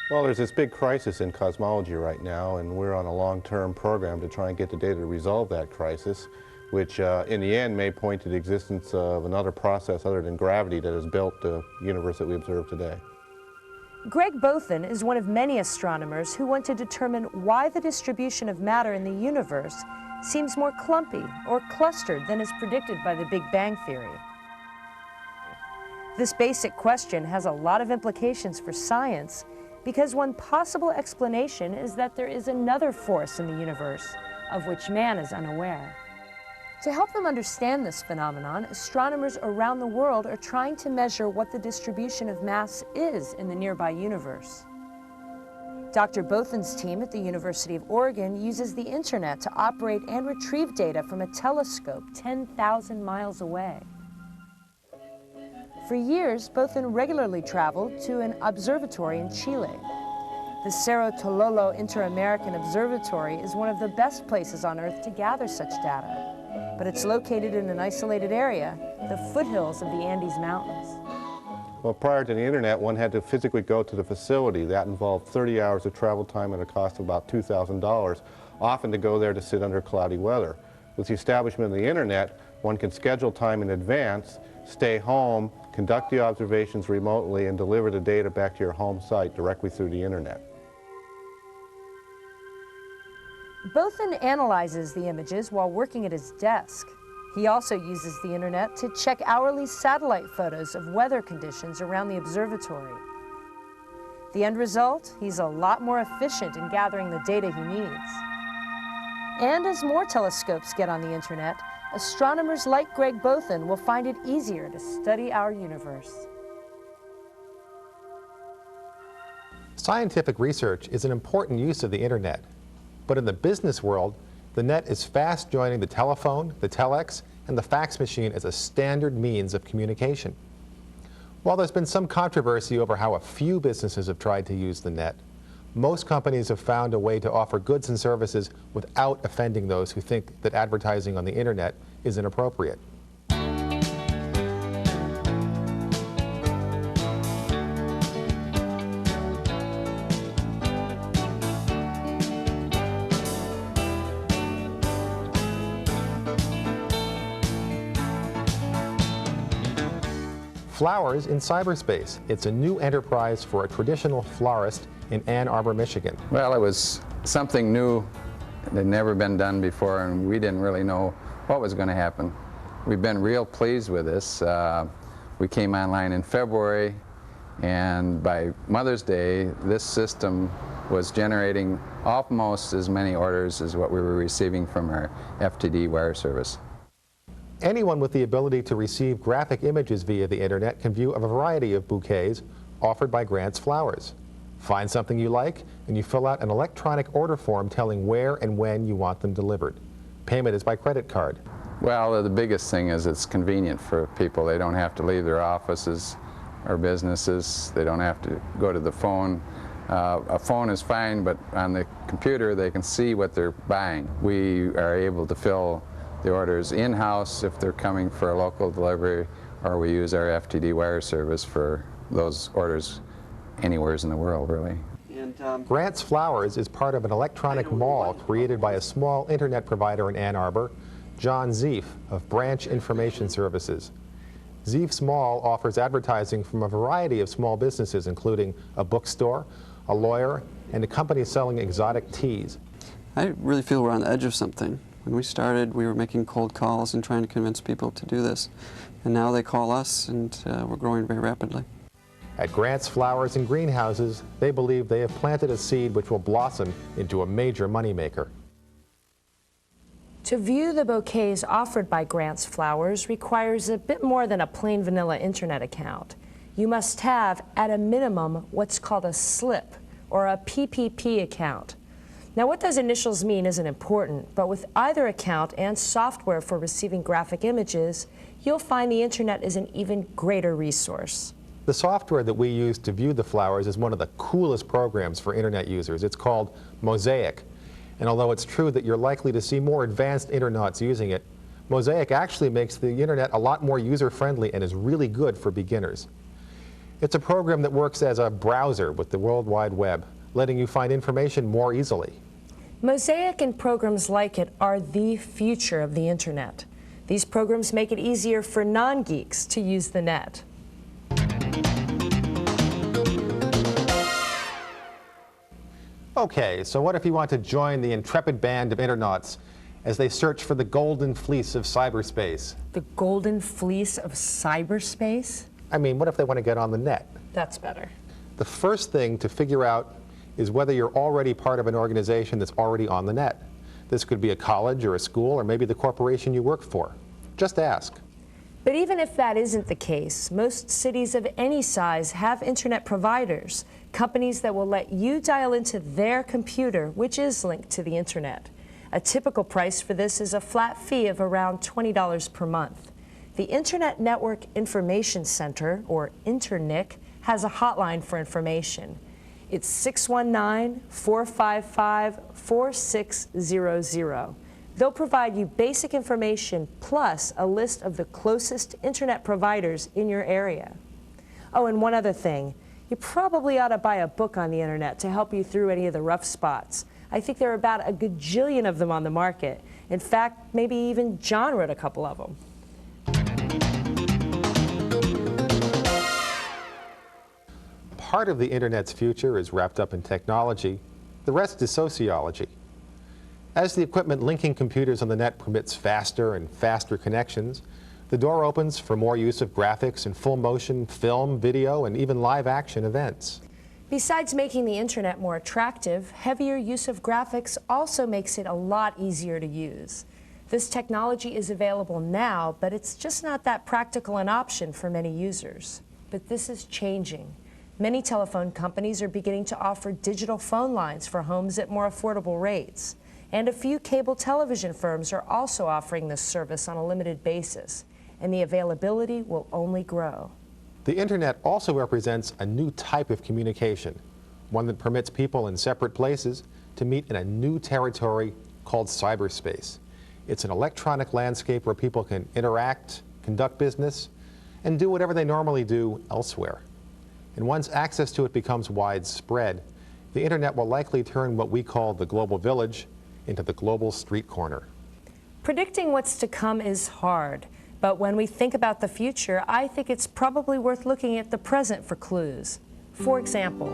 Well, there's this big crisis in cosmology right now, and we're on a long-term program to try and get the data to resolve that crisis, which in the end may point to the existence of another process other than gravity that has built the universe that we observe today. Greg Bothan is one of many astronomers who want to determine why the distribution of matter in the universe seems more clumpy or clustered than is predicted by the Big Bang Theory. This basic question has a lot of implications for science, because one possible explanation is that there is another force in the universe of which man is unaware. To help them understand this phenomenon, astronomers around the world are trying to measure what the distribution of mass is in the nearby universe. Dr. Bothan's team at the University of Oregon uses the internet to operate and retrieve data from a telescope 10,000 miles away. For years, Bothan regularly traveled to an observatory in Chile. The Cerro Tololo Inter-American Observatory is one of the best places on Earth to gather such data, but it's located in an isolated area, the foothills of the Andes Mountains. Well, prior to the internet, one had to physically go to the facility. That involved 30 hours of travel time at a cost of about $2,000, often to go there to sit under cloudy weather. With the establishment of the internet, one can schedule time in advance, stay home, conduct the observations remotely, and deliver the data back to your home site directly through the internet. Bothan analyzes the images while working at his desk. He also uses the internet to check hourly satellite photos of weather conditions around the observatory. The end result? He's a lot more efficient in gathering the data he needs. And as more telescopes get on the internet, astronomers like Greg Bothan will find it easier to study our universe. Scientific research is an important use of the internet, but in the business world, The net is fast joining the telephone, the telex, and the fax machine as a standard means of communication. While there's been some controversy over how a few businesses have tried to use the net, most companies have found a way to offer goods and services without offending those who think that advertising on the internet is inappropriate. Flowers in Cyberspace. It's a new enterprise for a traditional florist in Ann Arbor, Michigan. Well, it was something new that had never been done before, and we didn't really know what was going to happen. We've been real pleased with this. We came online in February, and by Mother's Day, this system was generating almost as many orders as what we were receiving from our FTD wire service. Anyone with the ability to receive graphic images via the internet can view a variety of bouquets offered by Grant's Flowers. Find something you like, and you fill out an electronic order form telling where and when you want them delivered. Payment is by credit card. Well, the biggest thing is it's convenient for people. They don't have to leave their offices or businesses. They don't have to go to the phone. A phone is fine, but on the computer they can see what they're buying. We are able to fill the orders in-house if they're coming for a local delivery, or we use our FTD wire service for those orders anywhere in the world, really. Grant's Flowers is part of an electronic mall created by a small internet provider in Ann Arbor, John Zeef of Branch Information Services. Zeef's mall offers advertising from a variety of small businesses, including a bookstore, a lawyer, and a company selling exotic teas. I really feel we're on the edge of something. When we started, we were making cold calls and trying to convince people to do this. And now they call us, and we're growing very rapidly. At Grant's Flowers and Greenhouses, they believe they have planted a seed which will blossom into a major moneymaker. To view the bouquets offered by Grant's Flowers requires a bit more than a plain vanilla internet account. You must have, at a minimum, what's called a SLIP, or a PPP account. Now, what those initials mean isn't important, but with either account and software for receiving graphic images, you'll find the internet is an even greater resource. The software that we use to view the flowers is one of the coolest programs for internet users. It's called Mosaic. And although it's true that you're likely to see more advanced internauts using it, Mosaic actually makes the internet a lot more user-friendly and is really good for beginners. It's a program that works as a browser with the World Wide Web, letting you find information more easily. Mosaic and programs like it are the future of the internet. These programs make it easier for non-geeks to use the net. Okay, so what if you want to join the intrepid band of internauts as they search for the golden fleece of cyberspace? The golden fleece of cyberspace? I mean, what if they want to get on the net? That's better. The first thing to figure out is whether you're already part of an organization that's already on the net. This could be a college or a school or maybe the corporation you work for. Just ask. But even if that isn't the case, most cities of any size have internet providers, companies that will let you dial into their computer, which is linked to the internet. A typical price for this is a flat fee of around $20 per month. The Internet Network Information Center, or INTERNIC, has a hotline for information. It's 619-455-4600. They'll provide you basic information plus a list of the closest internet providers in your area. Oh, and one other thing. You probably ought to buy a book on the internet to help you through any of the rough spots. I think there are about a gajillion of them on the market. In fact, maybe even John wrote a couple of them. Part of the internet's future is wrapped up in technology. The rest is sociology. As the equipment linking computers on the net permits faster and faster connections, the door opens for more use of graphics and full motion, film, video, and even live action events. Besides making the internet more attractive, heavier use of graphics also makes it a lot easier to use. This technology is available now, but it's just not that practical an option for many users. But this is changing. Many telephone companies are beginning to offer digital phone lines for homes at more affordable rates. And a few cable television firms are also offering this service on a limited basis, and the availability will only grow. The Internet also represents a new type of communication, one that permits people in separate places to meet in a new territory called cyberspace. It's an electronic landscape where people can interact, conduct business, and do whatever they normally do elsewhere. And once access to it becomes widespread, the Internet will likely turn what we call the global village into the global street corner. Predicting what's to come is hard, but when we think about the future, I think it's probably worth looking at the present for clues. For example,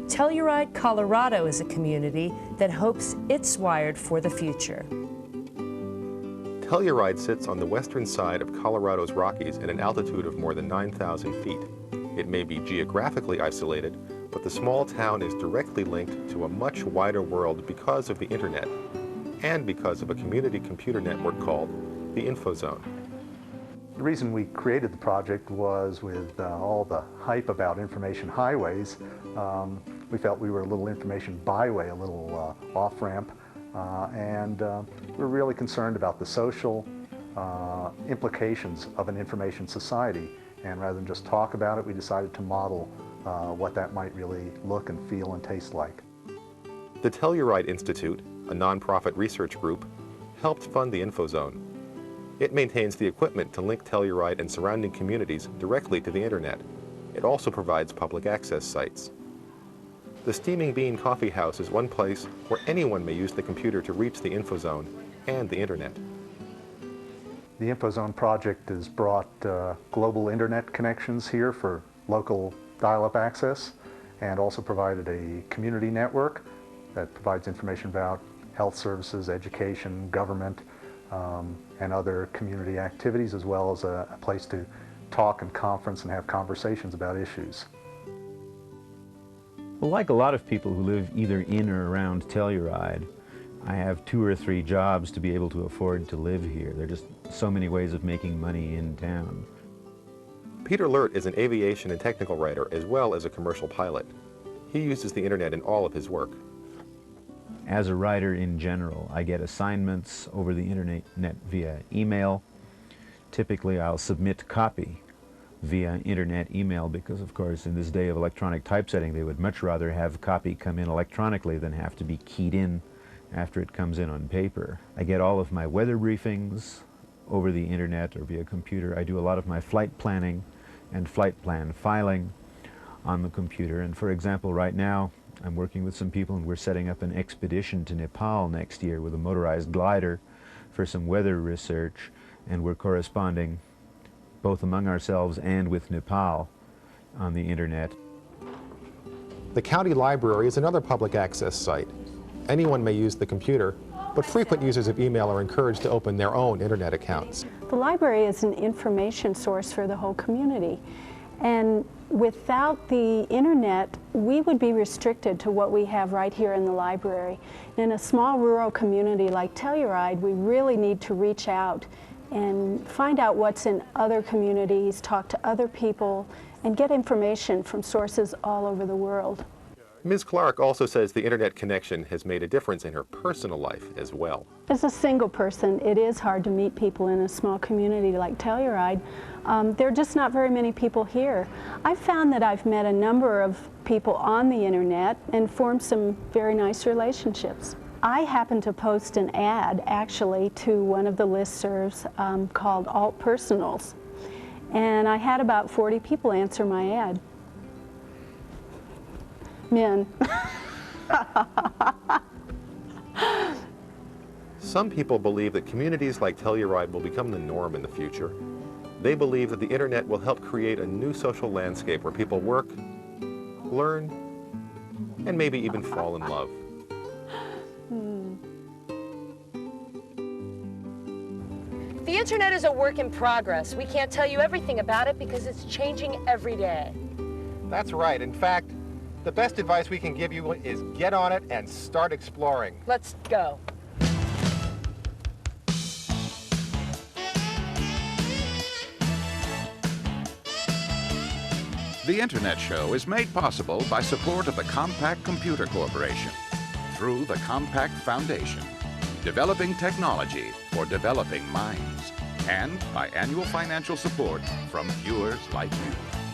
Telluride, Colorado is a community that hopes it's wired for the future. Telluride sits on the western side of Colorado's Rockies at an altitude of more than 9,000 feet. It may be geographically isolated, but the small town is directly linked to a much wider world because of the Internet and because of a community computer network called the InfoZone. The reason we created the project was with all the hype about information highways, we felt we were a little information byway, a little off-ramp, and we're really concerned about the social implications of an information society. And rather than just talk about it, we decided to model what that might really look and feel and taste like. The Telluride Institute, a nonprofit research group, helped fund the InfoZone. It maintains the equipment to link Telluride and surrounding communities directly to the Internet. It also provides public access sites. The Steaming Bean Coffee House is one place where anyone may use the computer to reach the InfoZone and the Internet. The InfoZone project has brought global Internet connections here for local dial-up access, and also provided a community network that provides information about health services, education, government, and other community activities, as well as a place to talk and conference and have conversations about issues. Well, like a lot of people who live either in or around Telluride, I have 2 or 3 jobs to be able to afford to live here. There are just so many ways of making money in town. Peter Lert is an aviation and technical writer as well as a commercial pilot. He uses the Internet in all of his work. As a writer in general, I get assignments over the Internet via email. Typically, I'll submit copy via Internet email because, of course, in this day of electronic typesetting, they would much rather have copy come in electronically than have to be keyed in after it comes in on paper. I get all of my weather briefings over the Internet or via computer. I do a lot of my flight planning and flight plan filing on the computer. And for example, right now, I'm working with some people and we're setting up an expedition to Nepal next year with a motorized glider for some weather research, and we're corresponding both among ourselves and with Nepal on the Internet. The county library is another public access site. Anyone may use the computer, but frequent users of email are encouraged to open their own Internet accounts. The library is an information source for the whole community, and without the Internet, we would be restricted to what we have right here in the library. In a small rural community like Telluride, we really need to reach out and find out what's in other communities, talk to other people, and get information from sources all over the world. Ms. Clark also says the Internet connection has made a difference in her personal life as well. As a single person, it is hard to meet people in a small community like Telluride. There are just not very many people here. I've found that I've met a number of people on the Internet and formed some very nice relationships. I happened to post an ad, actually, to one of the listservs called Alt Personals, and I had about 40 people answer my ad. Men. Some people believe that communities like Telluride will become the norm in the future. They believe that the Internet will help create a new social landscape where people work, learn, and maybe even fall in love. The Internet is a work in progress. We can't tell you everything about it because it's changing every day. That's right. In fact, the best advice we can give you is get on it and start exploring. Let's go. The Internet Show is made possible by support of the Compaq Computer Corporation through the Compaq Foundation, developing technology for developing minds, and by annual financial support from viewers like you.